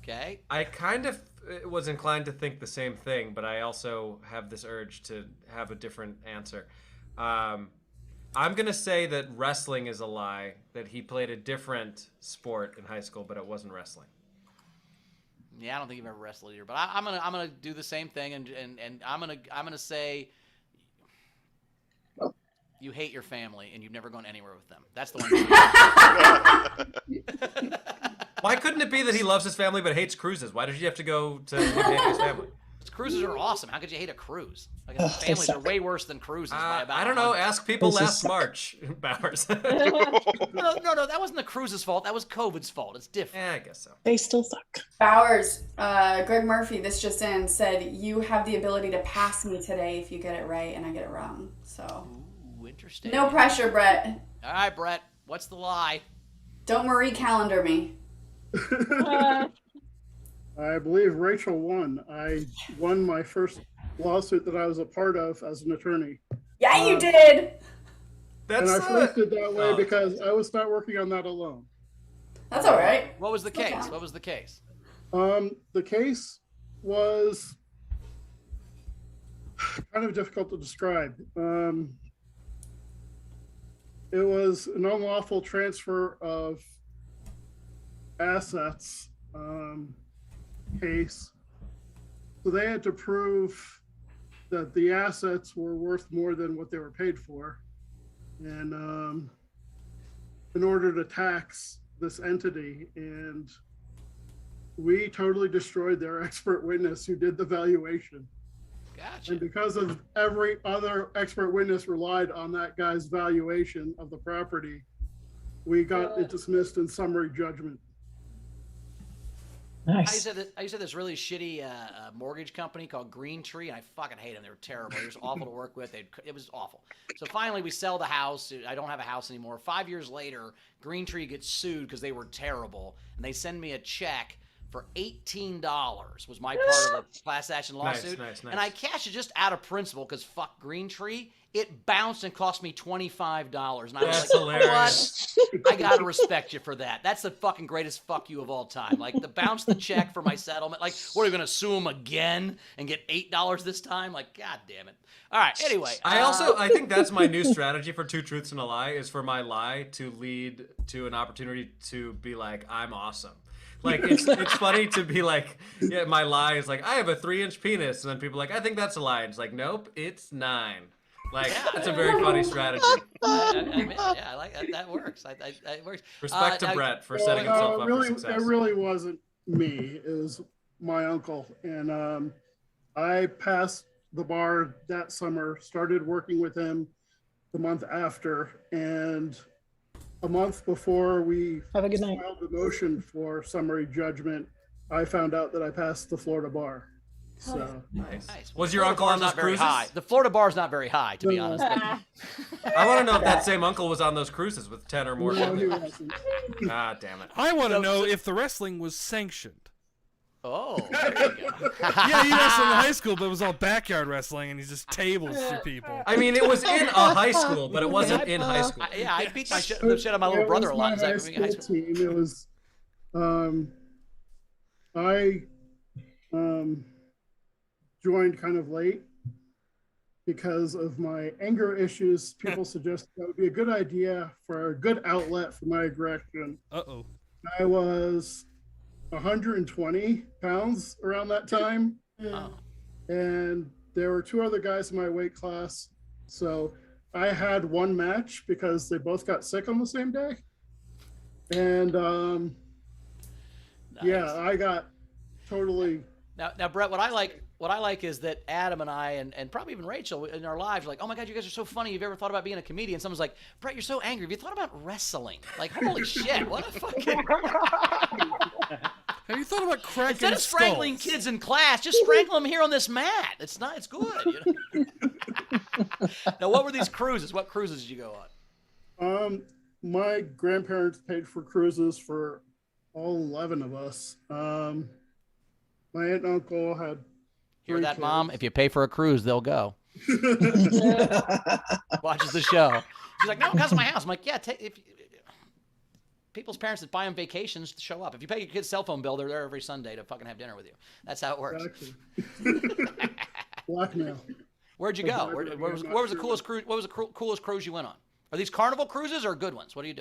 Okay. I kind of was inclined to think the same thing, but I also have this urge to have a different answer. I'm going to say that wrestling is a lie, that he played a different sport in high school, but it wasn't wrestling. Yeah, I don't think you've ever wrestled either, but I'm gonna do the same thing, and I'm gonna say you hate your family and you've never gone anywhere with them. That's the one. Why couldn't it be that he loves his family but hates cruises? Why did you have to go to hate his family? Cruises are awesome. How could you hate a cruise? Like, families are way worse than cruises by about I don't know. 100. Ask people This is last suck. March, Bowers. No, that wasn't the cruise's fault. That was COVID's fault. It's different. Yeah, I guess so. They still suck. Bowers, Greg Murphy, this just in, said you have the ability to pass me today if you get it right and I get it wrong. So Ooh, interesting. no pressure, Brett. All right, Brett. What's the lie? Don't Marie Calendar me. I believe Rachel won. I won my first lawsuit that I was a part of as an attorney. Yeah, you did. That's And I phrased it that way oh. because I was not working on that alone. That's all right. What was the Okay. case? What was the case? The case was kind of difficult to describe. It was an unlawful transfer of assets case. So they had to prove that the assets were worth more than what they were paid for. And in order to tax this entity, and we totally destroyed their expert witness who did the valuation. Gotcha. And because of every other expert witness relied on that guy's valuation of the property, we got it dismissed in summary judgment. I Nice. used to this really shitty mortgage company called Green Tree, and I fucking hate them. They were terrible. They were just awful to work with. It was awful. So finally, we sell the house. I don't have a house anymore. 5 years later, Green Tree gets sued because they were terrible, and they send me a check for $18 was my part of the class action lawsuit. Nice. And I cashed it just out of principle because fuck Green Tree. It bounced and cost me $25. And I was That's like, hilarious. what? I gotta respect you for that. That's the fucking greatest fuck you of all time. Like, to bounce the check for my settlement. Like, what, are you gonna sue him again and get $8 this time? Like, god damn it. All right, anyway. I think that's my new strategy for Two Truths and a Lie, is for my lie to lead to an opportunity to be like, I'm awesome. Like, it's funny to be like, yeah, my lie is like, I have a 3-inch penis. And then people are like, I think that's a lie. And it's like, nope, it's 9. Like, that's a very funny strategy. I like that. That works. It works. Respect to now- Brett for setting himself up really, for success. it really wasn't me. It was my uncle. And I passed the bar that summer, started working with him the month after. And a month before we Have a good night. filed the motion for summary judgment, I found out that I passed the Florida bar. So Nice. Nice. Was your Florida uncle bar's on those not very cruises? high. The Florida bar's not very high, to be No. honest. But I want to know if that same uncle was on those cruises with 10 or more no, he people. wasn't. Ah, damn it. I want to know if the wrestling was sanctioned. oh, there you go. Yeah, he wrestled in high school, but it was all backyard wrestling, and he's just tables for people. I mean, it was in a high school, but it wasn't in high school. Yeah, I beat the shit on my little It brother was a lot. my Is that high moving high school school? team. It was, I joined kind of late because of my anger issues. People suggested that would be a good idea for a good outlet for my aggression. Uh-oh. I was 120 pounds around that time. Oh. And there were 2 other guys in my weight class. So I had one match because they both got sick on the same day. And Nice. yeah, I got totally. Now, Brett, what I what I like is that Adam and I, and probably even Rachel in our lives, are like, oh my God, you guys are so funny. You've ever thought about being a comedian? Someone's like, Brett, you're so angry. Have you thought about wrestling? Like, holy shit, what a fucking. Have you thought about cracking Instead of strangling kids in class, just strangle them here on this mat. It's good. You know? Now, what were these cruises? What cruises did you go on? My grandparents paid for cruises for all 11 of us. My aunt and uncle had. Hear 3 that, kids. Mom? If you pay for a cruise, they'll go. Watches the show. She's like, no, it comes to my house. I'm like, yeah, people's parents that buy them vacations show up. If you pay your kid's cell phone bill, they're there every Sunday to fucking have dinner with you. That's how it works. Exactly. Blackmail. Where'd you go? What was the coolest cruise? What was the coolest cruise you went on? Are these Carnival cruises or good ones? What are you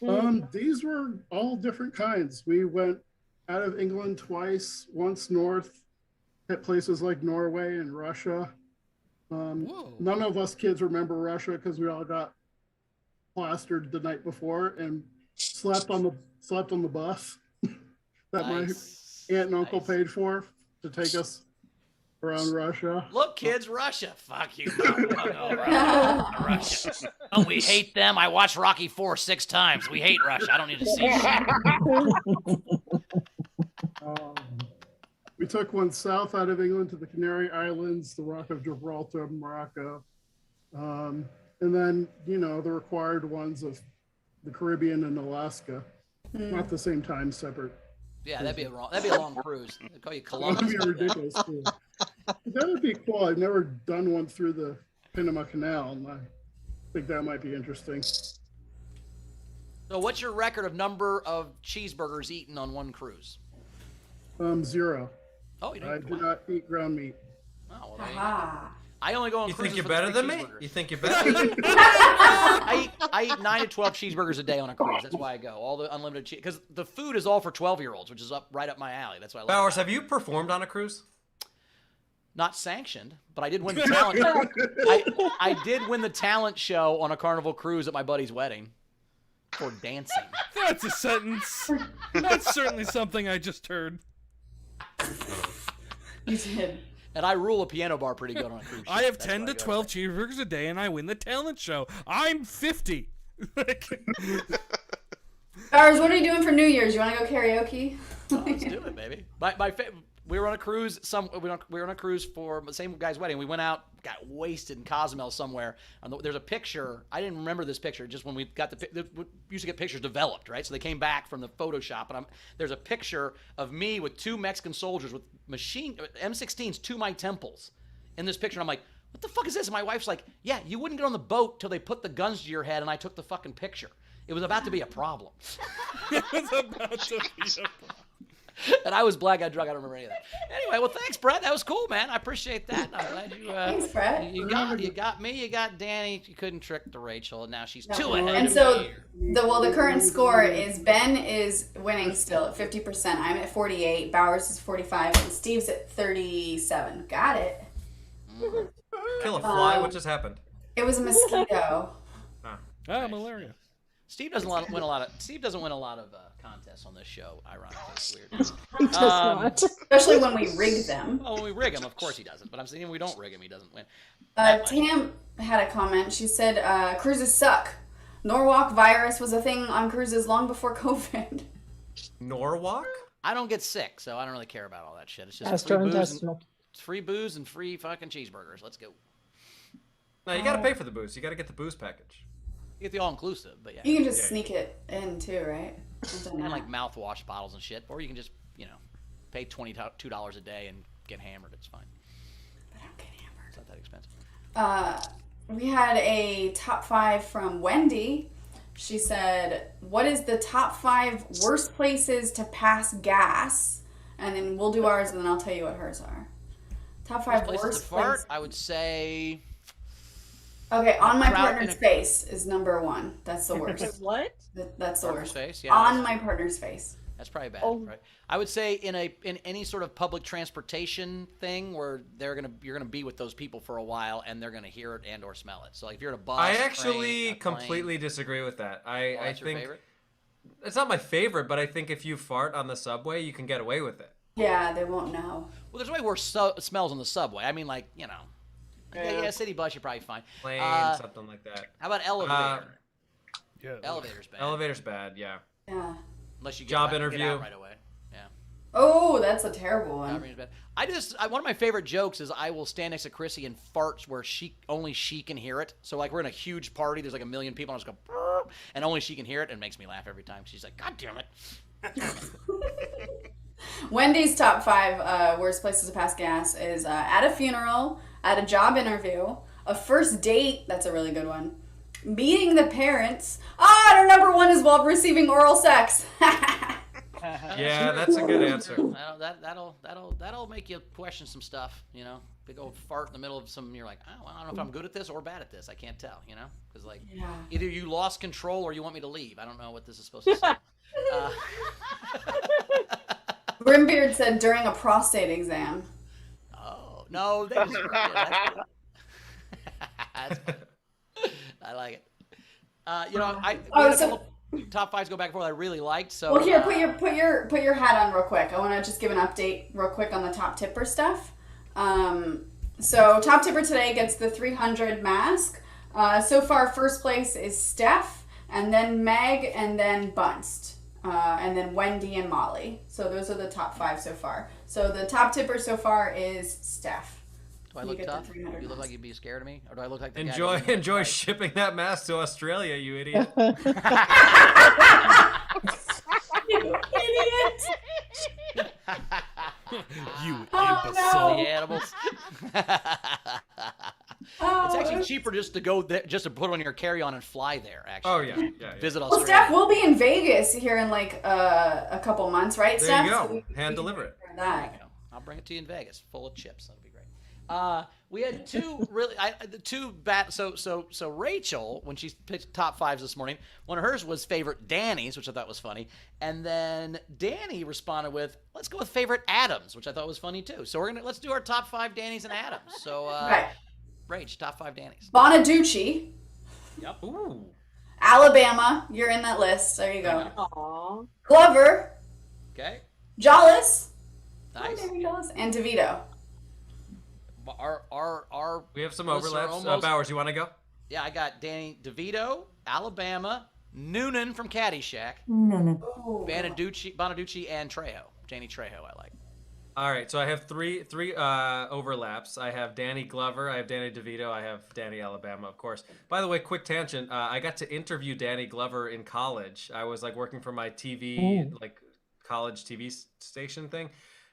doing? These were all different kinds. We went out of England twice, once north, at places like Norway and Russia. None of us kids remember Russia because we all got plastered the night before and slept on the bus that my aunt and uncle paid for to take us around Russia. Look, kids, Russia. Fuck you, Mom. Russia. Oh, we hate them. I watched Rocky 4 6 times. We hate Russia. I don't need to see shit. We took one south out of England to the Canary Islands, the Rock of Gibraltar, Morocco. And then, the required ones of the Caribbean and Alaska. Not at the same time, separate. Yeah, that'd be a long cruise. They'd call you Columbus. That'd be ridiculous, too. That would be cool. I've never done one through the Panama Canal, and I think that might be interesting. So what's your record of number of cheeseburgers eaten on one cruise? 0. Oh, you I don't. do not eat ground meat. Oh, well, there you go. I only go on You cruises think you're for better 3 than me? cheeseburgers. You think you're better than me? I eat 9 to 12 cheeseburgers a day on a cruise. That's why I go. All the unlimited cheese. Because the food is all for 12-year-olds, which is right up my alley. That's why I love Bowers, it. have you performed on a cruise? Not sanctioned, but I did win the talent. I did win the talent show on a Carnival cruise at my buddy's wedding for dancing. That's a sentence. That's certainly something I just heard. You did. And I rule a piano bar pretty good on a cruise ship. I have That's 10 why to I go 12 cheeseburgers a day, and I win the talent show. I'm 50. Bowers, what are you doing for New Year's? You want to go karaoke? Oh, let's do it, baby. We were on a cruise. We were on a cruise for the same guy's wedding. We went out, got wasted in Cozumel somewhere. There's a picture. I didn't remember this picture. Just when we got we used to get pictures developed, right? So they came back from the Photoshop, and there's a picture of me with 2 Mexican soldiers with M16s to my temples in this picture. And I'm like, what the fuck is this? And my wife's like, yeah, you wouldn't get on the boat till they put the guns to your head, and I took the fucking picture. It was about to be a problem. It was about to be a problem. And I was black, I drunk, I don't remember any of that. Anyway, well, thanks, Brett. That was cool, man. I appreciate that. I'm glad you. Thanks, Brett. You got me. You got Danny. You couldn't trick the Rachel, and now she's 2 ahead. And of so me. the current score is Ben is winning still at 50%. I'm at 48. Bowers is 45, and Steve's at 37. Got it. Kill a fly? What just happened? It was a mosquito. Malaria. Steve doesn't win a lot of contests on this show. Ironically, it's weird. He does not. Especially when we rig them. Oh, when we rig him, of course he doesn't. But I'm saying when we don't rig him, he doesn't win. Tam had a comment. She said, cruises suck. Norwalk virus was a thing on cruises long before COVID. Norwalk? I don't get sick, so I don't really care about all that shit. It's just free booze and free fucking cheeseburgers. Let's go. No, you gotta pay for the booze. You gotta get the booze package. You get the all-inclusive, but yeah. You can just sneak it in too, right? And like mouthwash bottles and shit. Or you can just, pay $22 a day and get hammered. It's fine. But I don't get hammered. It's not that expensive. We had a top 5 from Wendy. She said, what is the top 5 worst places to pass gas? And then we'll do ours, and then I'll tell you what hers are. Top 5 places worst to fart, places. I would say... Okay, on my partner's face is number 1. That's the worst. What? That's the worst. Face? Yeah, on my partner's face. That's probably bad, right? I would say in any sort of public transportation thing where you're gonna be with those people for a while and they're gonna hear it and or smell it. So like if you're in a bus, I actually train, a completely disagree with that. I that's your think favorite? it's not my favorite, but I think if you fart on the subway, you can get away with it. Yeah, they won't know. Well, there's way worse smells on the subway. I mean, like, you know. Yeah, city bus, you're probably fine. Plane, something like that. How about elevator? Yeah. Elevator's bad. Elevator's bad, yeah. Yeah. Unless you get Job get interview. out right away. Yeah. Oh, that's a terrible Job one. interview's bad. One of my favorite jokes is I will stand next to Chrissy and fart where only she can hear it. So like we're in a huge party, there's like 1 million people, and I just go, "Brr," and only she can hear it, and it makes me laugh every time. She's like, God damn it. Wendy's top 5 worst places to pass gas is at a funeral, at a job interview, a first date. That's a really good one. Meeting the parents. And our number 1 is while receiving oral sex. Yeah, that's a good answer. That'll make you question some stuff, you know. Big old fart in the middle of some. You're like, oh, I don't know if I'm good at this or bad at this. I can't tell, you know, because like either you lost control or you want me to leave. I don't know what this is supposed to say. Grimbeard said during a prostate exam. Oh no, that's I like it. You know, top 5s go back and forth. I really liked. So well, here, put your hat on real quick. I want to just give an update real quick on the top tipper stuff. So top tipper today gets the 300 mask. So far, first place is Steph, and then Meg, and then Bunst, and then Wendy and Molly. So those are the top 5 so far. So the top tipper so far is Steph. Do I look tough? Do you look like you'd be scared of me, or do I look like the enjoy shipping that mask to Australia, you idiot? You idiot! You imbecile. The animals. It's actually cheaper just to go there, just to put on your carry-on and fly there. Actually. Oh yeah. Visit Well, Australia. Steph, we'll be in Vegas here in like a couple months, right, There Steph? you go. So Hand deliver it. that. You know, I'll bring it to you in Vegas, full of chips. That'll be great. We had two So Rachel, when she picked top 5s this morning, one of hers was favorite Danny's, which I thought was funny, and then Danny responded with, "Let's go with favorite Adams," which I thought was funny too. So let's do our top 5 Danny's and Adams. So, Right. Rach, top 5 Danny's. Bonaducci, Yep. Ooh. Alabama, you're in that list. There you go. Aww. Glover, Okay. Jollis, Nice. Jollis, and DeVito. Our We have some lists are overlaps. almost- Bowers, you want to go? Yeah, I got Danny DeVito, Alabama, Noonan from Caddyshack, Ooh. Bonaducci, and Trejo. Danny Trejo, I like. All right, so I have three overlaps. I have Danny Glover, I have Danny DeVito, I have Danny Alabama, of course. By the way, quick tangent. I got to interview Danny Glover in college. I was like working for my TV, like college TV station thing,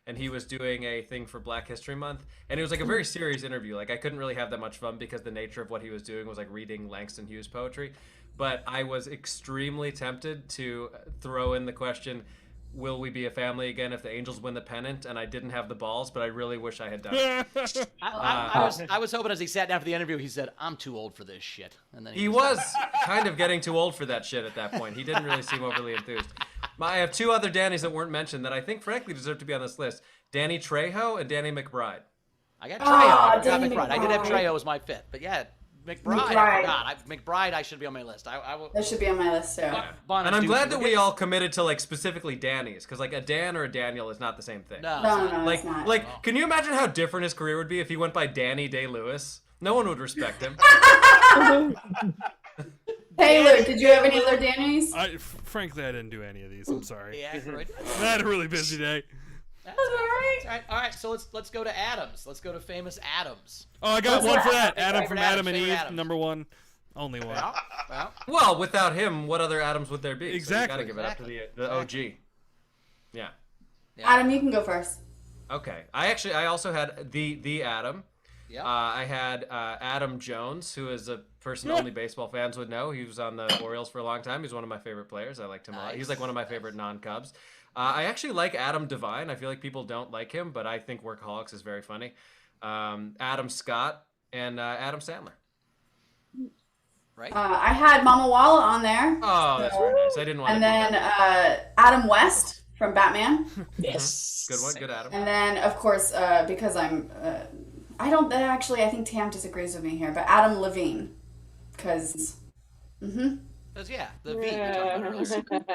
and he was doing a thing for Black History Month, and it was like a very serious interview. Like I couldn't really have that much fun because the nature of what he was doing was like reading Langston Hughes poetry. But I was extremely tempted to throw in the question, will we be a family again if the Angels win the pennant? And I didn't have the balls, but I really wish I had done it. I was hoping as he sat down for the interview, he said, "I'm too old for this shit." And then He was kind of getting too old for that shit at that point. He didn't really seem overly enthused. I have 2 other Dannys that weren't mentioned that I think, frankly, deserve to be on this list. Danny Trejo and Danny McBride. I got Trejo. I got Danny McBride. I did have McBride. Trejo as my 5th, but yeah, McBride. I forgot. McBride, I should be on my list. I will. That should be on my list too. And I'm glad that we all committed to like specifically Danny's, because like a Dan or a Daniel is not the same thing. No. No, Like, it's not. like, can you imagine how different his career would be if he went by Danny Day-Lewis? No one would respect him. Taylor, did you have any other Danny's? Frankly, I didn't do any of these. I'm sorry. Yeah, right. I had a really busy day. That's all right. All right. So let's go to Adams. Let's go to famous Adams. Oh, I got one for that. Adam Favorite from Adams, Adam and favorite Eve, Adams. number 1. Only one. Well, Well, without him, what other Adams would there be? Exactly. So you gotta give it up to the OG. Yeah. Adam, you can go first. Okay. I also had the Adam. yeah. I had Adam Jones, who is a person only baseball fans would know. He was on the Orioles for a long time. He's one of my favorite players. I liked him a lot. He's like one of my favorite non-Cubs. I actually like Adam Devine. I feel like people don't like him, but I think Workaholics is very funny. Adam Scott and Adam Sandler. Right. I had Mamawala on there. Oh, that's very nice. I didn't want And to. then Adam West from Batman. Yes. Good one, good Adam. And then, of course, because I'm, I think Tam disagrees with me here, but Adam Levine. Because, Because yeah, the V we talked about earlier. Got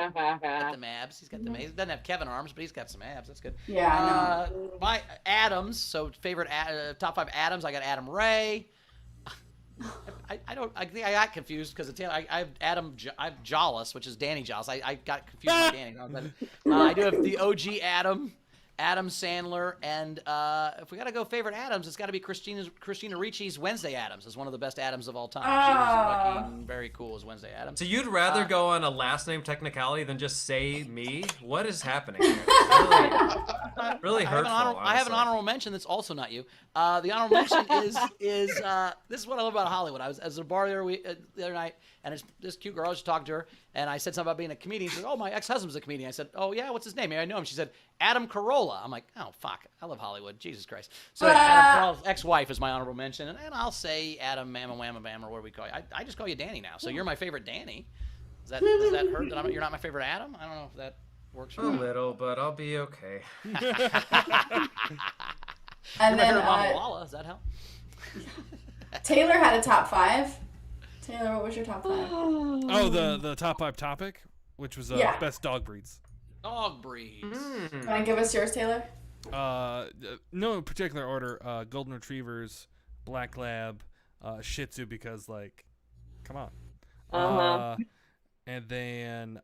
the abs. He's got the. He doesn't have Kevin arms, but he's got some abs. That's good. Yeah, I know. My Adams. So favorite top 5 Adams. I got Adam Ray. I don't. I think I got confused because I have I have Jollis, which is Danny Jollis. I got confused with Danny. I do have the OG Adam Sandler, and if we gotta go favorite Adams, it's got to be Christina Ricci's Wednesday Addams is one of the best Adams of all time. She was fucking very cool as Wednesday Addams. So you'd rather go on a last name technicality than just say me? What is happening here? Really hurtful. I have an honorable mention that's also not you. The honorable mention is this is what I love about Hollywood. I was at a bar the other night, and it's this cute girl. I was talking to her, and I said something about being a comedian. She said, "Oh, my ex-husband's a comedian." I said, "Oh yeah, what's his name? I know him." She said, "Adam Carolla." I'm like, "Oh fuck, I love Hollywood. Jesus Christ." So Adam Carolla's ex-wife is my honorable mention, and I'll say Adam Mamma Whamma Bam, or what do we call you? I just call you Danny now. So you're my favorite Danny. Does that hurt that you're not my favorite Adam? I don't know if that works for you. A little, but I'll be okay. And then Mamawala, does that help? Taylor had a top 5. Taylor, what was your top 5? Oh, the top 5 topic, which was best dog breeds. Dog breeds. Want to give us yours, Taylor? No particular order. Golden Retrievers, Black Lab, Shih Tzu, because like, come on. And then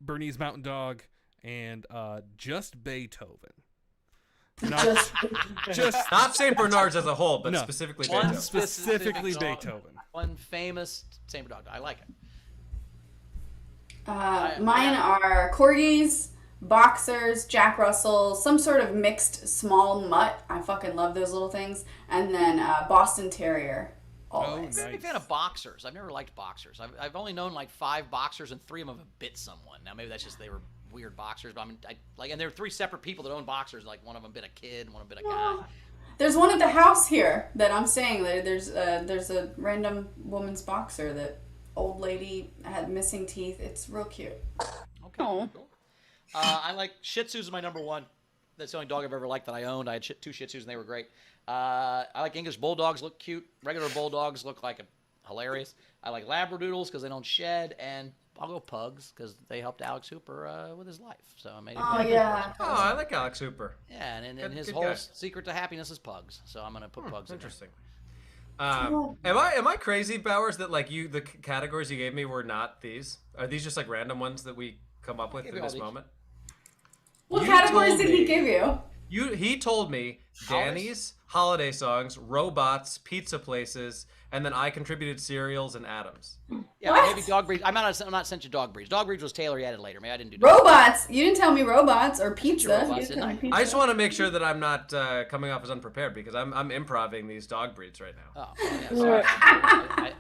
Bernese Mountain Dog, and just Beethoven. Not Saint Bernards as a whole, but specifically Beethoven. Specifically Beethoven. One famous Saint Bernard. I like it. Mine are corgis, boxers, Jack Russell, some sort of mixed small mutt. I fucking love those little things. And then Boston Terrier. Always. I'm a big fan of boxers. I've never liked boxers. I've only known like 5 boxers, and 3 of them have bit someone. Now maybe that's just they were weird boxers, but and there were 3 separate people that own boxers. Like one of them bit a kid, and one of them bit a guy. There's one at the house here that I'm saying. There's a random woman's boxer that old lady had missing teeth. It's real cute. Okay. Cool. I like Shih Tzus is my number 1. That's the only dog I've ever liked that I owned. I had 2 Shih Tzus and they were great. I like English Bulldogs, look cute. Regular Bulldogs look like hilarious. I like Labradoodles because they don't shed, and I'll go Pugs because they helped Alex Hooper with his life. So I made it. Oh yeah. Oh, I like Alex Hooper. Yeah, and his good whole guy. secret to happiness is Pugs. So I'm gonna put Pugs in there. Interesting. Am I crazy, Bowers, that like the categories you gave me were not these? Are these just like random ones that we come up with in this moment? What categories did he give you? He told me Danny's, holiday songs, robots, pizza places, and then I contributed cereals and Adams. Yeah, maybe dog breeds. I'm not sent you dog breeds. Dog breeds was Taylor. He added later. Maybe I didn't do robots. You didn't tell me robots or pizza. Robots, I just want to make sure that I'm not coming off as unprepared because I'm improving these dog breeds right now. Oh, yeah, sorry.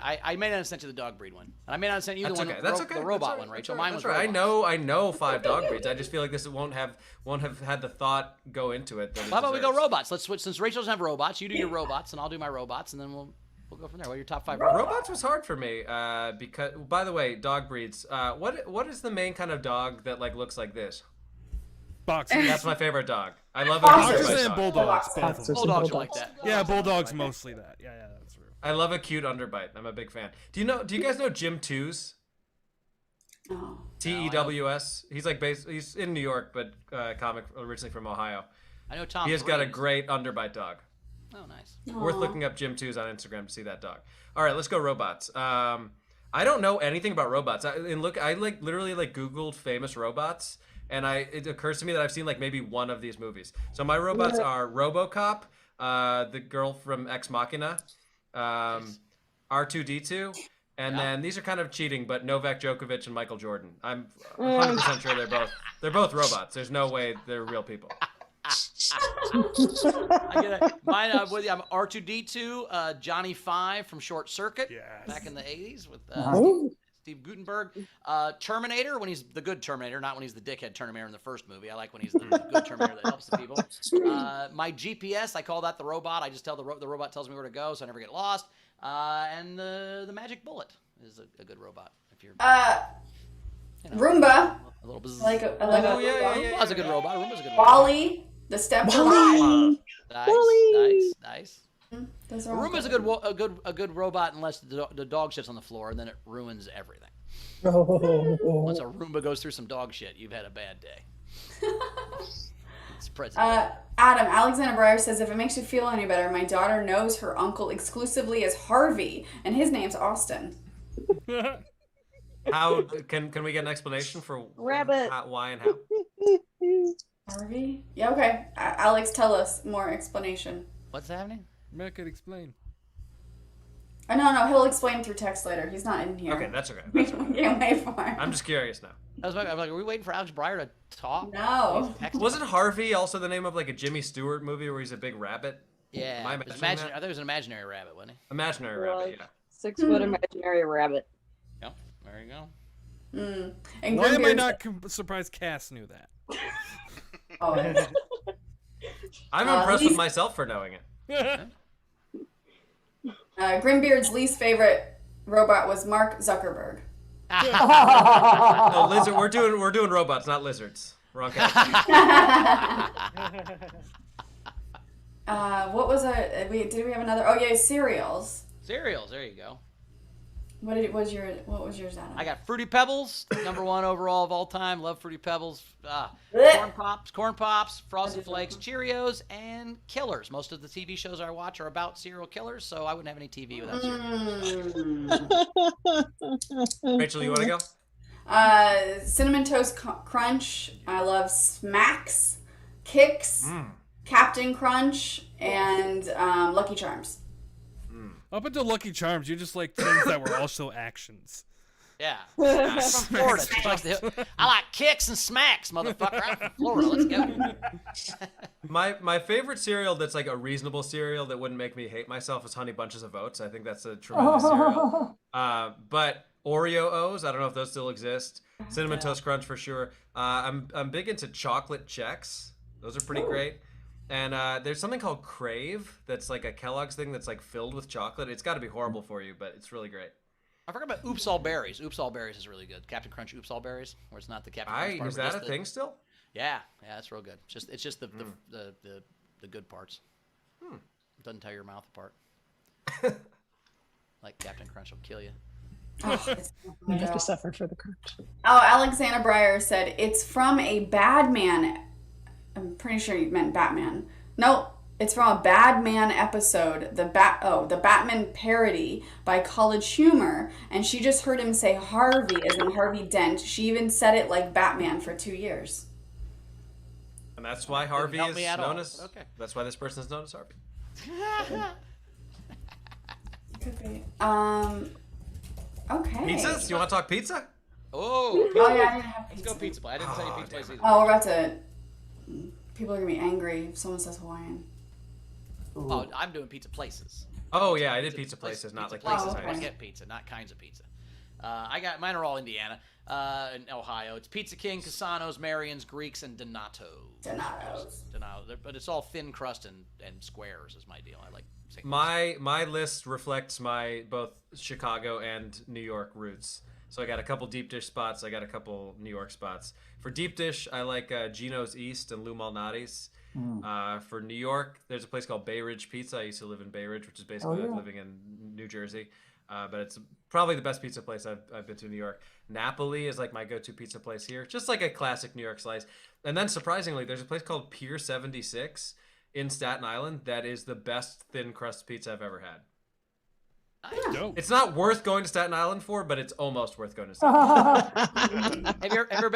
I may not have sent you the dog breed one, and I may not have sent you the robot one, Rachel. Mine was right. robots. I know 5 dog breeds. I just feel like this won't have had the thought go into it. How about we go robots? Let's switch. Since Rachel doesn't have robots, you do your robots, and I'll do my robots, and then we'll go from there. What are your top 5 robots? Robots was hard for me because, by the way, dog breeds. What is the main kind of dog that like looks like this? Boxers. That's my favorite dog. I love a Boxers underbite and dog. bulldogs. Bulldogs are like that. Yeah, bulldogs mostly that. Yeah, that's true. I love a cute underbite. I'm a big fan. Do you guys know Jim Tews? Oh. Tews. He's like he's in New York, but comic originally from Ohio. I know Tom. He has got a great underbite dog. Oh, nice. Worth looking up Jim Tews on Instagram to see that dog. All right, let's go robots. I don't know anything about robots. I literally Googled famous robots, and it occurs to me that I've seen like maybe one of these movies. So my robots are RoboCop, the girl from Ex Machina, R2D2, and then these are kind of cheating, but Novak Djokovic and Michael Jordan. I'm 100% sure they're both robots. There's no way they're real people. I get it. Mine with you. I'm R2D2, Johnny 5 from Short Circuit, back in the 80s with Steve Guttenberg. Terminator, when he's the good Terminator, not when he's the dickhead Terminator in the first movie. I like when he's the good Terminator that helps the people. My GPS, I call that the robot. I just tell the robot tells me where to go, so I never get lost. And the magic bullet is a good robot. If you're Roomba. a little buzz. I like Roomba's a good robot. Roomba's a good robot. Wally, the step. Wally. Nice. Those are Roomba's a good robot unless the dog shits on the floor, and then it ruins everything. Once a Roomba goes through some dog shit, you've had a bad day. It's president. Adam, Alexander Breyer says, if it makes you feel any better, my daughter knows her uncle exclusively as Harvey, and his name's Austin. How can we get an explanation for Rabbit. why and how? Harvey? Yeah, okay. Alex, tell us more explanation. What's happening? Matt could explain. No, he'll explain through text later. He's not in here. Okay, that's okay. We That's okay. can't wait for him. I'm just curious now. I'm like, are we waiting for Alex Breyer to talk? No. He's texting. Wasn't Harvey also the name of like a Jimmy Stewart movie where he's a big rabbit? Yeah. Am I It was imagining that? I thought it was an imaginary rabbit, wasn't he? Imaginary rabbit, yeah. 6-foot imaginary rabbit. Yep. There you go. And Why am I Grimbeard not surprised Cass knew that? Oh, I'm impressed with myself for knowing it. Grimbeard's least favorite robot was Mark Zuckerberg. No, lizard. We're doing robots, not lizards. Wrong category. What was did we have another? Oh yeah, cereals. Cereals. There you go. What was yours, Adam? I got Fruity Pebbles, #1 overall of all time. Love Fruity Pebbles. Corn Pops, Frosted Flakes, Cheerios, and Killers. Most of the TV shows I watch are about serial killers, so I wouldn't have any TV without cereal. Rachel, you want to go? Cinnamon Toast Crunch. I love Smacks, Kicks, Captain Crunch, and Lucky Charms. Up until Lucky Charms, you just like things that were also actions. Yeah. I'm from Florida. I like kicks and smacks, motherfucker. I'm from Florida. Let's go. My favorite cereal that's like a reasonable cereal that wouldn't make me hate myself is Honey Bunches of Oats. I think that's a tremendous cereal. But Oreo O's, I don't know if those still exist. Cinnamon Toast Crunch for sure. I'm big into chocolate checks. Those are pretty great. And there's something called Crave that's like a Kellogg's thing that's like filled with chocolate. It's got to be horrible for you, but it's really great. I forgot about Oops All Berries. Oops All Berries is really good. Captain Crunch Oops All Berries, where it's not the Captain Crunch part. Is that a thing still? Yeah, that's real good. It's just the good parts. It doesn't tear your mouth apart. Like Captain Crunch will kill you. You have to suffer for the crunch. Oh, Alexander Breyer said it's from a bad man. I'm pretty sure you meant Batman. No, it's from a Bad Man episode, the Batman parody by College Humor, and she just heard him say Harvey as in Harvey Dent. She even said it like Batman for 2 years. And that's why Harvey is known as. Okay. That's why this person is known as Harvey. Could be. Okay. Pizzas? You want to talk pizza? Oh, Oh yeah, I didn't have let's pizza. go pizza place. I didn't tell you pizza place either. Oh, we're about to. People are gonna be angry if someone says Hawaiian. Oh, I'm doing pizza places. Oh yeah, I did pizza places, not like places. pizza okay. I types. get pizza, not kinds of pizza. Mine are all Indiana, and Ohio. It's Pizza King, Casanos, Marian's, Greeks, and Donato's. Donato, but it's all thin crust and squares is my deal. I like. My list reflects my both Chicago and New York roots. So I got a couple deep dish spots. I got a couple New York spots. For deep dish, I like Gino's East and Lou Malnati's. For New York, there's a place called Bay Ridge Pizza. I used to live in Bay Ridge, which is basically like living in New Jersey. But it's probably the best pizza place I've been to in New York. Napoli is like my go-to pizza place here. Just like a classic New York slice. And then surprisingly, there's a place called Pier 76 in Staten Island that is the best thin crust pizza I've ever had. Dope. It's not worth going to Staten Island for, but it's almost worth going to Staten Island. Have you ever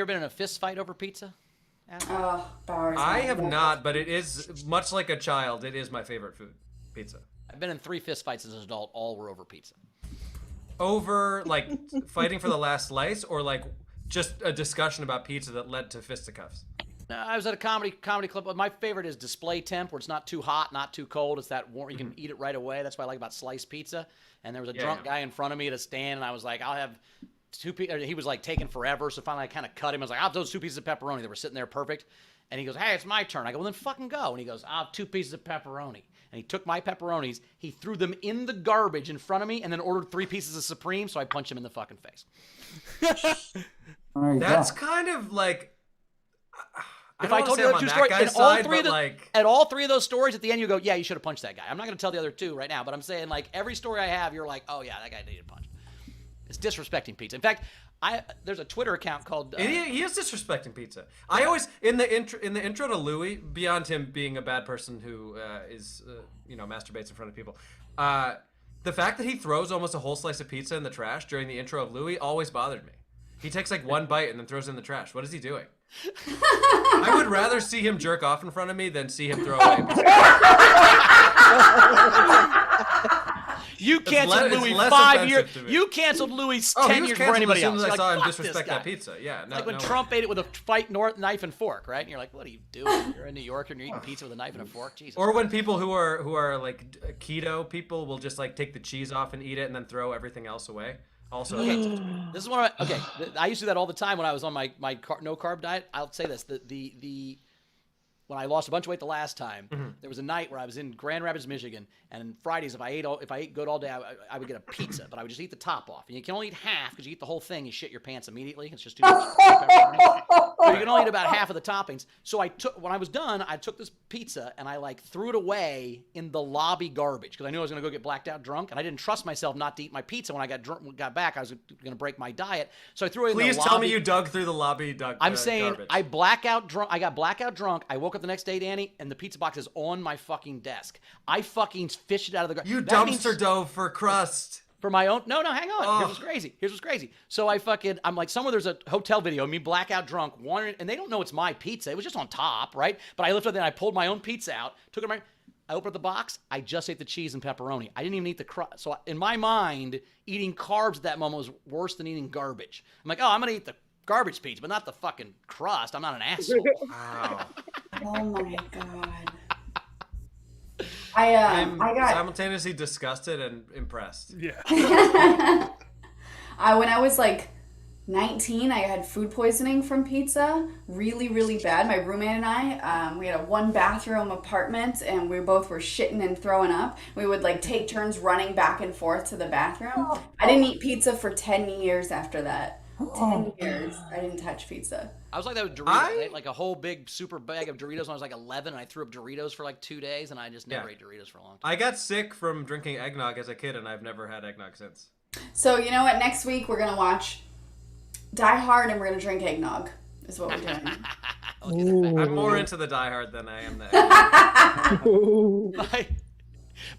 been in a fist fight over pizza? Oh, Bowers. I have not, but it is much like a child. It is my favorite food, pizza. I've been in 3 fist fights as an adult. All were over pizza. Over like fighting for the last slice, or like just a discussion about pizza that led to fisticuffs. No, I was at a comedy club. My favorite is display temp, where it's not too hot, not too cold. It's that warm. You can eat it right away. That's what I like about sliced pizza. And there was a drunk guy in front of me at a stand, and I was like, I'll have 2 pieces. He was like taking forever, so finally I kind of cut him. I was like, I'll have those 2 pieces of pepperoni. They were sitting there perfect. And he goes, hey, it's my turn. I go, well, then fucking go. And he goes, I'll have 2 pieces of pepperoni. And he took my pepperonis, he threw them in the garbage in front of me, and then ordered 3 pieces of Supreme, so I punched him in the fucking face. That's kind of like. If I told you the 2 stories, at all 3 of those stories, at the end you go, yeah, you should have punched that guy. I'm not going to tell the other 2 right now, but I'm saying like every story I have, you're like, oh yeah, that guy needed a punch. It's disrespecting pizza. In fact, there's a Twitter account called. He is disrespecting pizza. I always in the intro to Louis, beyond him being a bad person who masturbates in front of people, the fact that he throws almost a whole slice of pizza in the trash during the intro of Louis always bothered me. He takes like one bite and then throws it in the trash. What is he doing? I would rather see him jerk off in front of me than see him throw away pizza. You canceled Louis 5 years. You canceled Louis 10 years before anybody else. As soon as I saw him "Fuck disrespect this guy." that pizza. Yeah, no, Like when no Trump ate it with a knife and fork, right? And you're like, what are you doing? You're in New York and you're eating pizza with a knife and a fork. Jesus. Or when people who are like keto people will just like take the cheese off and eat it and then throw everything else away. Also, this is one of my, I used to do that all the time when I was on my no carb diet. I'll say this: when I lost a bunch of weight the last time, there was a night where I was in Grand Rapids, Michigan, and Fridays if I ate good all day, I would get a pizza, but I would just eat the top off. And you can only eat half because you eat the whole thing, you shit your pants immediately. It's just too much. So you can only eat about half of the toppings. So when I was done, I took this pizza and I like threw it away in the lobby garbage because I knew I was going to go get blacked out drunk, and I didn't trust myself not to eat my pizza when I got back. I was going to break my diet, so I threw it in the lobby. Please tell me you dug through the lobby. I'm saying garbage. I blackout drunk. I got blackout drunk. I woke up the next day, Danny, and the pizza box is on my fucking desk. I fucking fished it out of the garbage. You dumpster dove for crust. For my own. No, hang on. Here's what's crazy. So I'm like, somewhere there's a hotel video of me blackout drunk, wandering, and they don't know it's my pizza. It was just on top, right? But I lifted it and I pulled my own pizza out, took it right. I opened up the box. I just ate the cheese and pepperoni. I didn't even eat the crust. So in my mind, eating carbs at that moment was worse than eating garbage. I'm like, I'm gonna eat the garbage pizza, but not the fucking crust. I'm not an asshole. Wow. Oh my god. I'm I got simultaneously disgusted and impressed. Yeah. when I was like 19, I had food poisoning from pizza, really, really bad. My roommate and I, we had a 1-bathroom apartment, and we both were shitting and throwing up. We would like take turns running back and forth to the bathroom. I didn't eat pizza for 10 years after that. 10 years. I didn't touch pizza. I was like that with Doritos. I ate like a whole big super bag of Doritos when I was like 11, and I threw up Doritos for like 2 days, and I just never ate Doritos for a long time. I got sick from drinking eggnog as a kid, and I've never had eggnog since. So you know what? Next week we're gonna watch Die Hard, and we're gonna drink eggnog. Is what we're doing. I'm more into the Die Hard than I am the eggnog.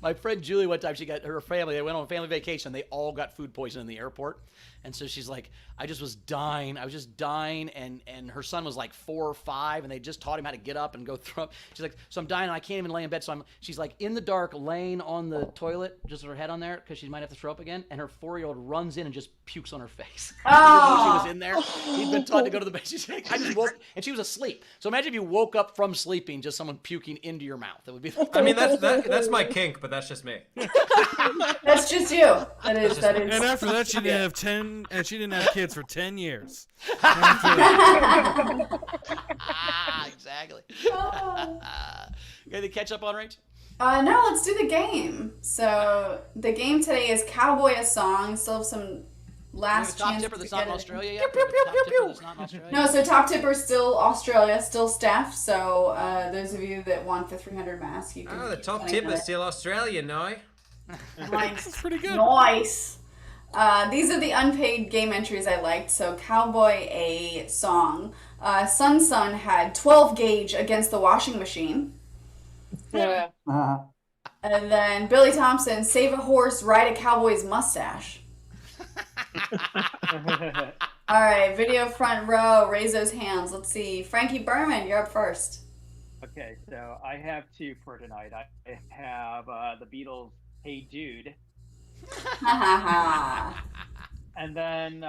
My friend Julie, one time, she got her family, they went on a family vacation. They all got food poisoning in the airport. And so she's like, I was just dying. And her son was like 4 or 5, and they just taught him how to get up and go throw up. She's like, so I'm dying, and I can't even lay in bed. So she's like in the dark, laying on the toilet, just with her head on there, because she might have to throw up again. And her 4-year-old runs in and just pukes on her face. Oh. She was in there. He'd been taught to go to the bed. She's like, I just woke, and she was asleep. So imagine if you woke up from sleeping, just someone puking into your mouth. That would be. I mean, that's my kink, but that's just me. That's just you. That is. And after that, she didn't have 10, and she didn't have kids for 10 years. Exactly. Got to catch up on, Rach? No, let's do the game. So the game today is Cowboy a Song. Still have some last top chance tipper to that's get not in it. Australia yet? Top tipper that's not in Australia? No, so top tipper still Australia, still Steph. So those of you that want the 300 mask, you can. Oh, the top tipper is still Australia, no? Nice. That's pretty good. Nice. These are the unpaid game entries I liked. So Cowboy a Song. Sun Sun had 12 gauge against the washing machine. Yeah. And then Billy Thompson, save a horse, ride a cowboy's mustache. All right, video front row, raise those hands. Let's see. Frankie Berman, you're up first. Okay, so I have 2 for tonight. I have the Beatles' Hey Jude. And then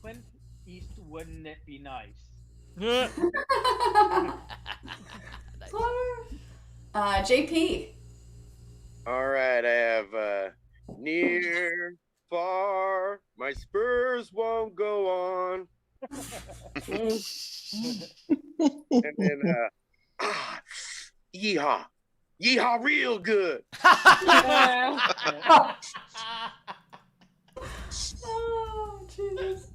Clint East, Wouldn't It Be Nice? JP. All right, I have near, far, my Spurs won't go on. And then, yeehaw. Yeehaw real good. Oh, Jesus.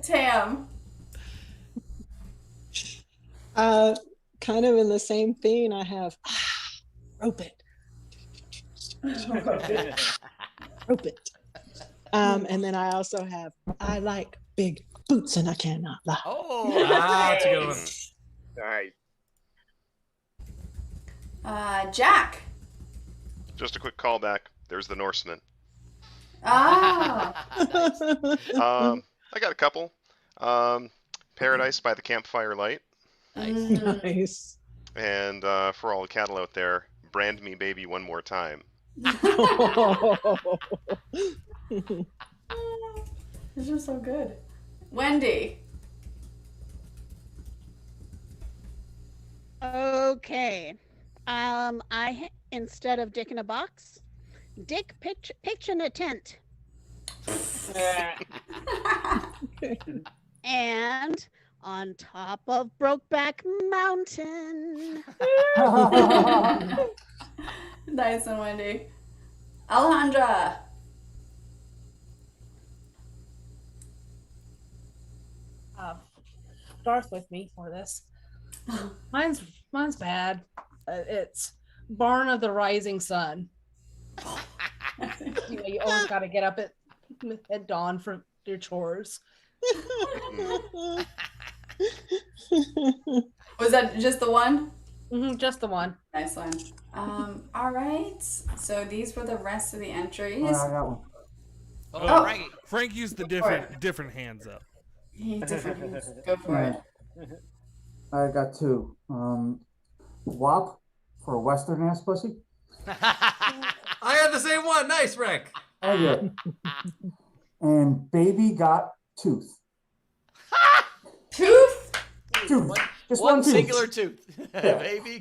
Tam. Kind of in the same vein, I have rope it. Rope it. And then I also have I like big boots and I cannot lie. Oh, That's a good one. Nice. Jack. Just a quick callback. There's the Norseman. Ah. I got a couple. Paradise by the Campfire Light. Nice. And for all the cattle out there, brand me baby one more time. These are so good. Wendy. Okay. Instead of dick in a box, dick pitch in a tent. And on top of Brokeback Mountain. Nice one, Wendy. Alejandra. Darth with me for this. Mine's bad. It's Barn of the Rising Sun. You always got to get up at dawn for your chores. Was that just the one? Just the one. Nice one. All right. So these were the rest of the entries. I got one. Oh, Frank used the different hands up. Go for it. I got two. WAP for Western ass pussy. I had the same one. Nice, Frank. Oh yeah. And baby got tooth. Tooth? Tooth. Just one tooth. singular tooth. Yeah. Baby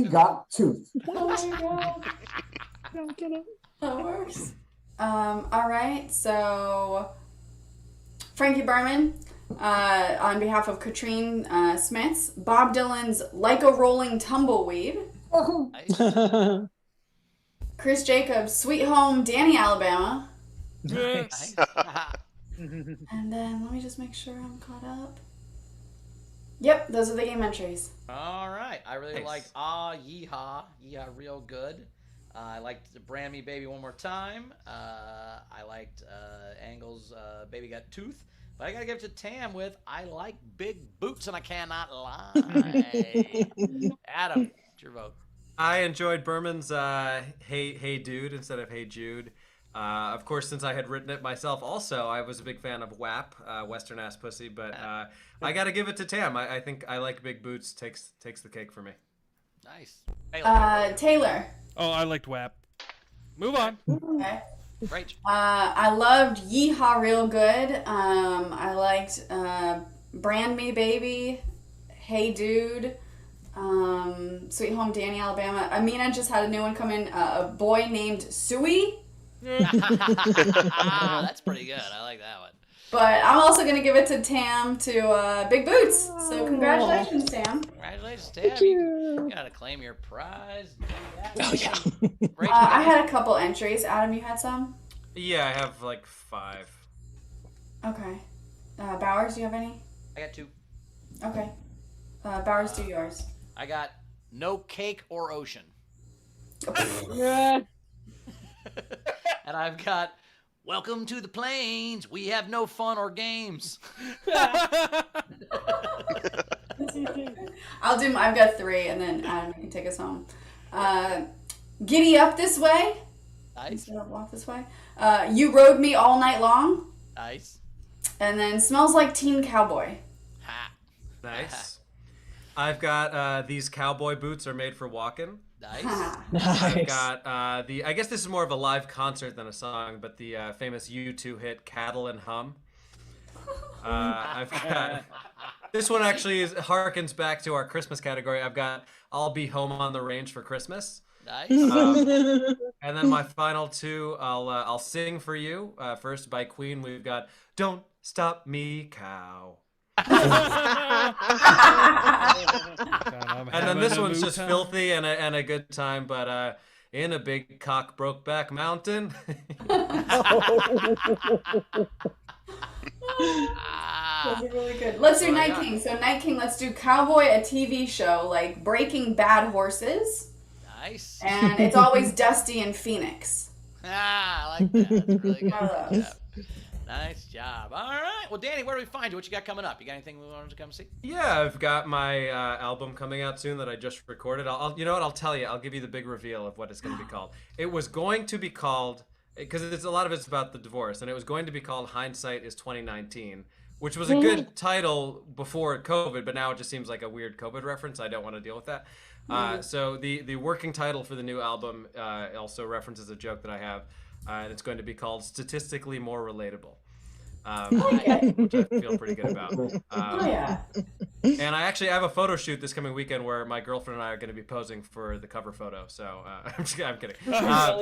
got tooth. Oh my god. Don't get it. That works. All right. So Frankie Berman, on behalf of Katrine Smiths, Bob Dylan's "Like a Rolling Tumbleweed." Chris Jacobs, "Sweet Home, Danny, Alabama." Nice. And then let me just make sure I'm caught up. Yep, those are the game entries. All right. I really Nice. liked Yeehaw. Yeehaw, real good. I liked Brand Me Baby One More Time. I liked Angle's Baby Got Tooth. But I got to give it to Tam with I like big boots and I cannot lie. Adam, what's your vote? I enjoyed Berman's Hey Dude instead of Hey Jude. Of course, since I had written it myself also, I was a big fan of WAP, Western Ass Pussy, but I got to give it to Tam. I think I like big boots takes the cake for me. Nice. Taylor. Oh, I liked WAP. Move on. Okay. Great. I loved Yeehaw real good. I liked Brand Me Baby, Hey Dude, Sweet Home Danny, Alabama. Amina just had a new one come in, A Boy Named Suey. That's pretty good. I like that one. But I'm also going to give it to Tam to Big Boots. So congratulations, Tam. Congratulations, Tam. You got to claim your prize. Oh, yeah. I had a couple entries. Adam, you had some? Yeah, I have like 5. Okay. Bowers, do you have any? I got 2. Okay. Bowers, do yours. I got No Cake or Ocean. And I've got Welcome to the Plains. We have no fun or games. I've got 3, and then Adam, you can take us home. Giddy Up This Way. Nice. Instead of Walk This Way. You Rode Me All Night Long. Nice. And then Smells Like Teen Cowboy. Nice. I've got These Cowboy Boots Are Made for Walking. Nice. I've got I guess this is more of a live concert than a song, but the famous U2 hit Cattle and Hum. I've got this one actually harkens back to our Christmas category. I've got I'll Be Home on the Range for Christmas. Nice. And then my final 2, I'll sing for you. First by Queen, we've got Don't Stop Me Cow. And then this one's just filthy and a good time, but in a big cock Brokeback Mountain. Those are really good. Let's do Night King. So Night King, let's do Cowboy, a TV show like Breaking Bad Horses. Nice. And It's Always Dusty in Phoenix. I like that. That's really good. Nice job. All right. Well, Danny, where do we find you? What you got coming up? You got anything we wanted to come see? Yeah, I've got my album coming out soon that I just recorded. You know what? I'll tell you. I'll give you the big reveal of what it's going to be called. It was going to be called, because a lot of it's about the divorce, and it was going to be called Hindsight is 2019, which was a good title before COVID, but now it just seems like a weird COVID reference. I don't want to deal with that. So the working title for the new album also references a joke that I have, and it's going to be called Statistically More Relatable. Which I feel pretty good about. And I actually have a photo shoot this coming weekend where my girlfriend and I are going to be posing for the cover photo. So I'm kidding. I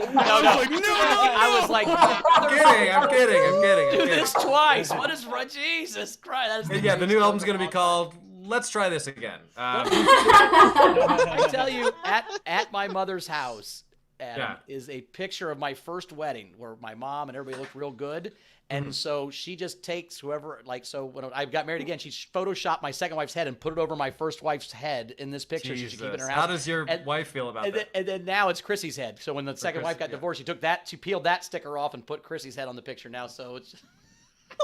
was like, I'm kidding. This twice. What is Jesus Christ? Yeah, the new album's going to be called Let's Try This Again. I tell you, at my mother's house, Adam, is a picture of my first wedding where my mom and everybody looked real good. And so she just takes whoever, so when I got married again, she photoshopped my second wife's head and put it over my first wife's head in this picture. Jesus. So she keep it in her house. How does your wife feel about that? And then now it's Chrissy's head. So when the second wife got divorced, she peeled that sticker off and put Chrissy's head on the picture now. So it's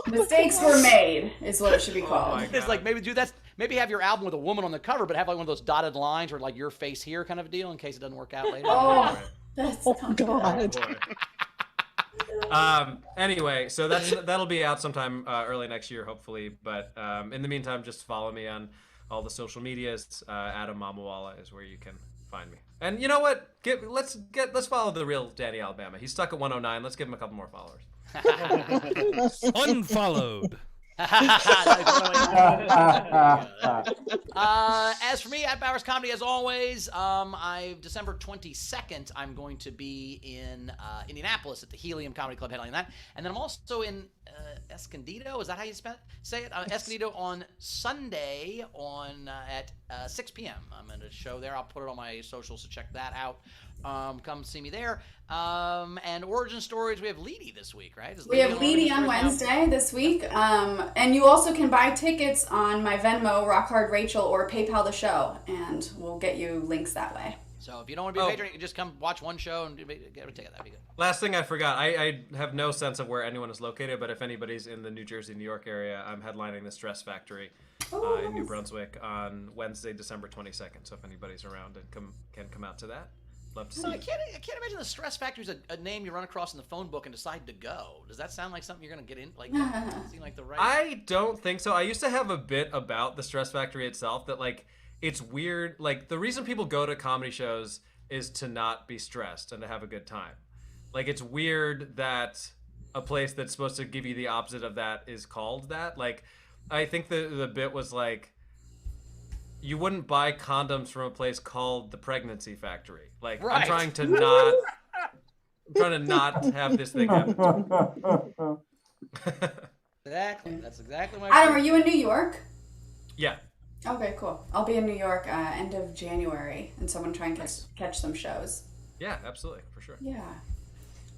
Mistakes were made is what it should be called. It's like maybe have your album with a woman on the cover, but have like one of those dotted lines or like your face here kind of a deal in case it doesn't work out later. God. Anyway, so that'll be out sometime early next year, hopefully. But in the meantime, just follow me on all the social medias. Adam Mamawala is where you can find me. And you know what? Let's follow the real Danny Alabama. He's stuck at 109. Let's give him a couple more followers. Unfollowed. As for me, at Bowers Comedy, as always, December 22nd, I'm going to be in Indianapolis at the Helium Comedy Club headlining that. And then I'm also in Escondido. Is that how you say it? Escondido on Sunday at 6 p.m. I'm in a show there. I'll put it on my socials, so check that out. Come see me there. And Origin Stories, we have Leedy this week, right? We have Leedy on Wednesday this week. And you also can buy tickets on my Venmo, Rock Hard Rachel, or PayPal the show, and we'll get you links that way. So if you don't want to be a patron, you can just come watch one show and get a ticket. That'd be good. Last thing I forgot, I have no sense of where anyone is located, but if anybody's in the New Jersey, New York area, I'm headlining the Stress Factory in New Brunswick on Wednesday, December 22nd. So if anybody's around and can come out to that, love to see you. I can't imagine the Stress Factory is a name you run across in the phone book and decide to go. Does that sound like something you're going to get in? Like, seem like the right? I don't think so. I used to have a bit about the Stress Factory itself that it's weird. Like the reason people go to comedy shows is to not be stressed and to have a good time. Like it's weird that a place that's supposed to give you the opposite of that is called that. Like I think the bit was like, you wouldn't buy condoms from a place called the Pregnancy Factory. Like right. I'm trying to not have this thing happen. Exactly. That's exactly my. Adam, are you in New York? Yeah. Okay, cool. I'll be in New York end of January, and so I'm gonna try and catch some shows. Yeah, absolutely, for sure. Yeah.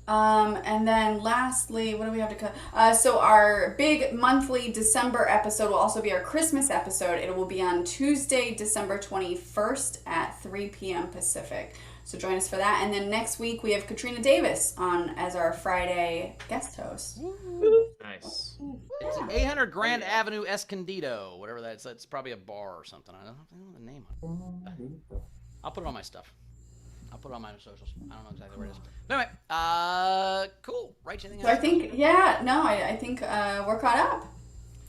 And then lastly, what do we have to cut? So our big monthly December episode will also be our Christmas episode. It will be on Tuesday, December 21st at 3 p.m. Pacific. So join us for that. And then next week we have Katrina Davis on as our Friday guest host. Nice. It's 800 Grand Avenue, Escondido, whatever that is. That's probably a bar or something. I don't know the name of it. I'll put it on my stuff. I'll put it on my socials. I don't know exactly where it is. But anyway, cool. Right? Anything So else? I think, I think we're caught up.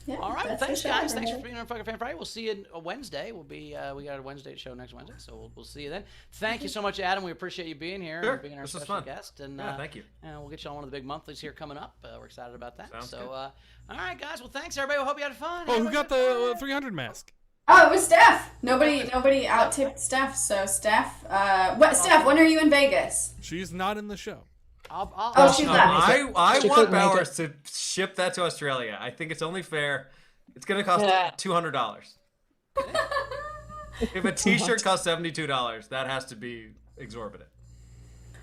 Yeah, all right. Well, that's the thanks, show, guys. Thanks for everybody. being on Fucking Fan Friday. We'll see you on Wednesday. We'll be we got a Wednesday show next Wednesday, so we'll see you then. Thank you so much, Adam. We appreciate you being here Sure. and being our This was special fun. guest. And thank you. And we'll get you on one of the big monthlies here coming up. We're excited about that. Sounds so, good. all right, guys. Well, thanks everybody. We hope you had fun. Oh, who got the 300 mask? Oh, it was Steph. Nobody out tipped Steph. So Steph, Steph, when are you in Vegas? She's not in the show. She's not. I She want couldn't make Bowers to ship that to Australia. I think it's only fair. It's gonna cost $200. If a T-shirt costs $72, that has to be exorbitant.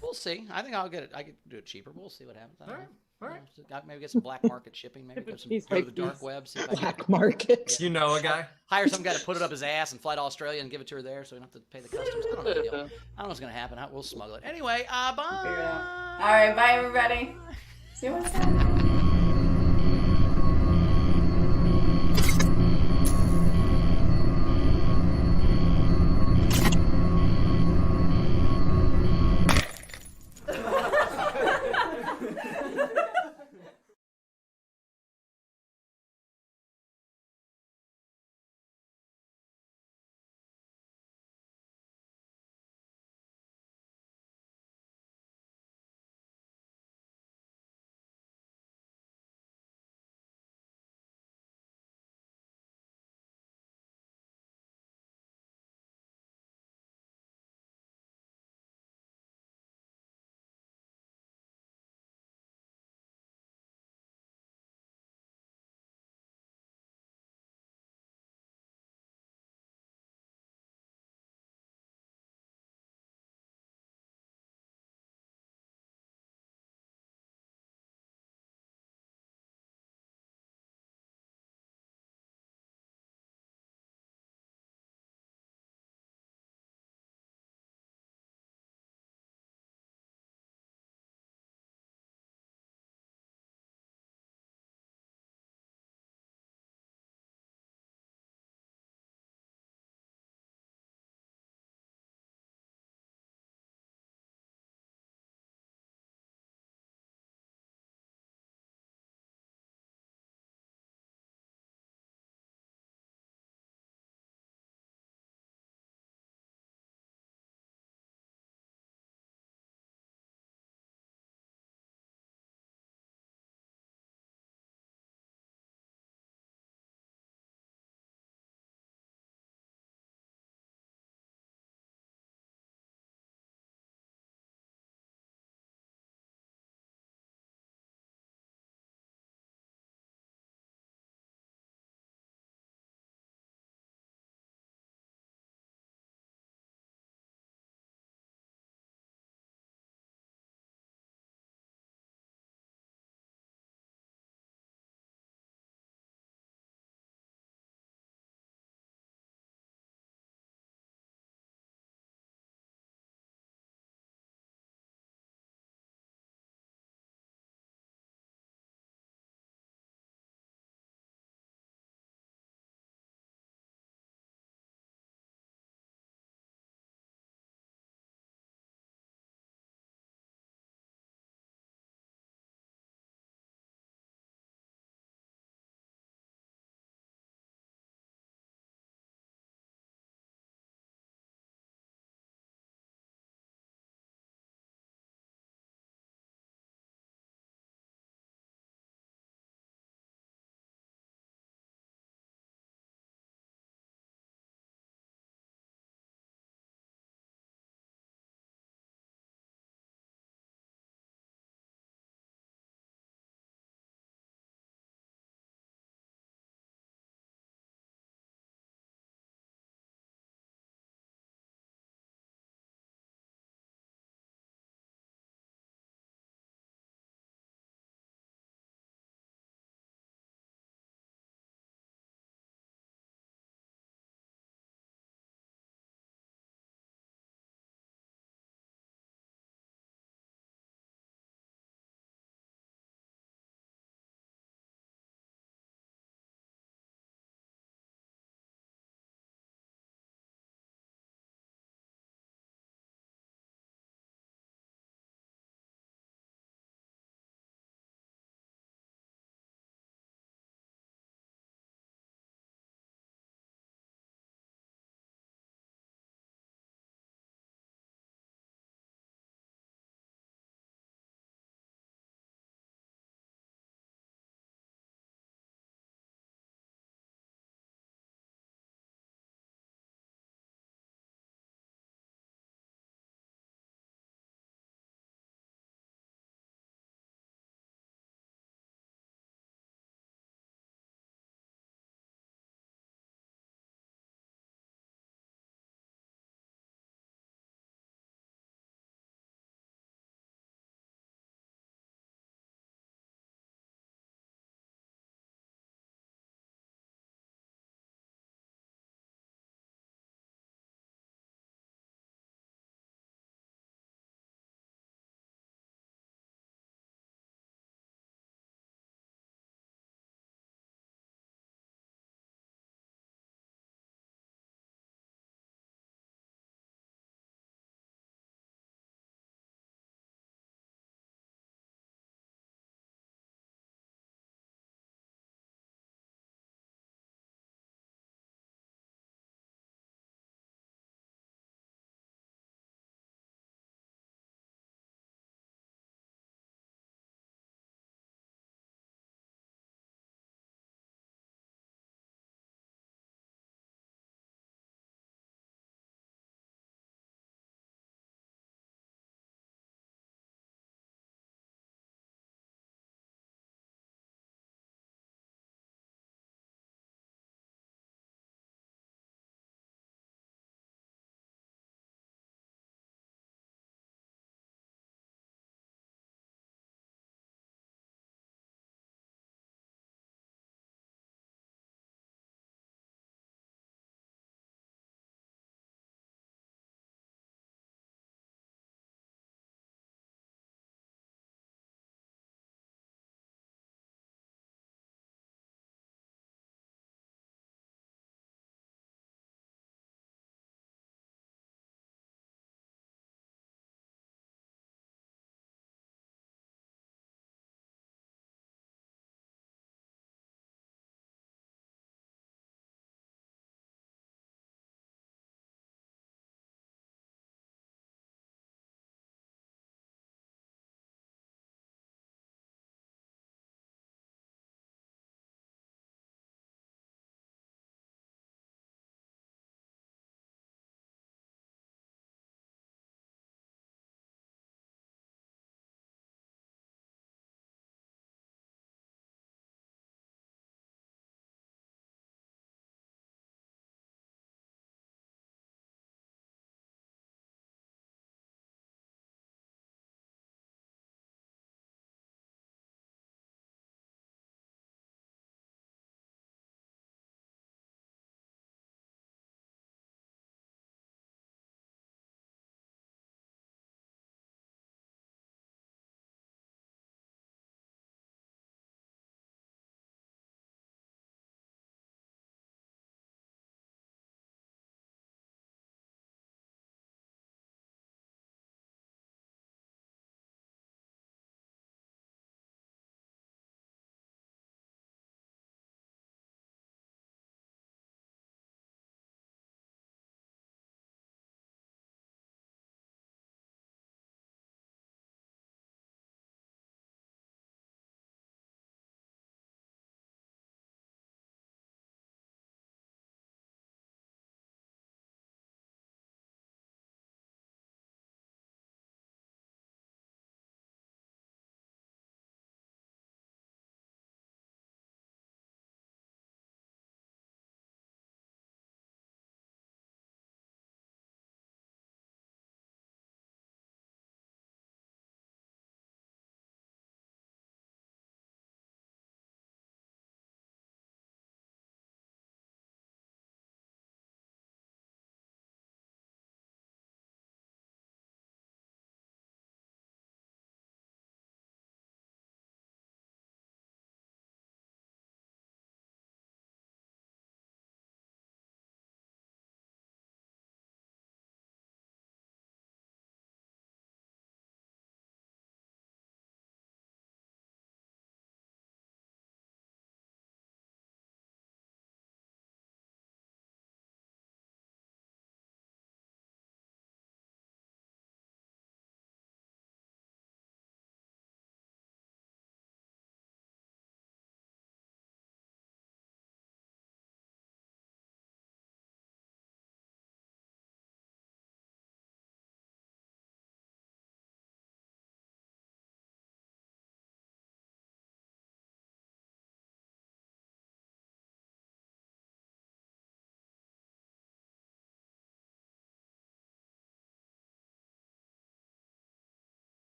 We'll see. I think I'll get it. I could do it cheaper. We'll see what happens. I don't know. All right. Maybe get some black market shipping. Maybe go to the dark web. See if I can Black market. You know a guy? hire some guy to put it up his ass and fly to Australia and give it to her there, so we don't have to pay the customs. I don't know the deal. I don't know what's gonna happen. We'll smuggle it anyway. Bye. All right, bye everybody. See you next time.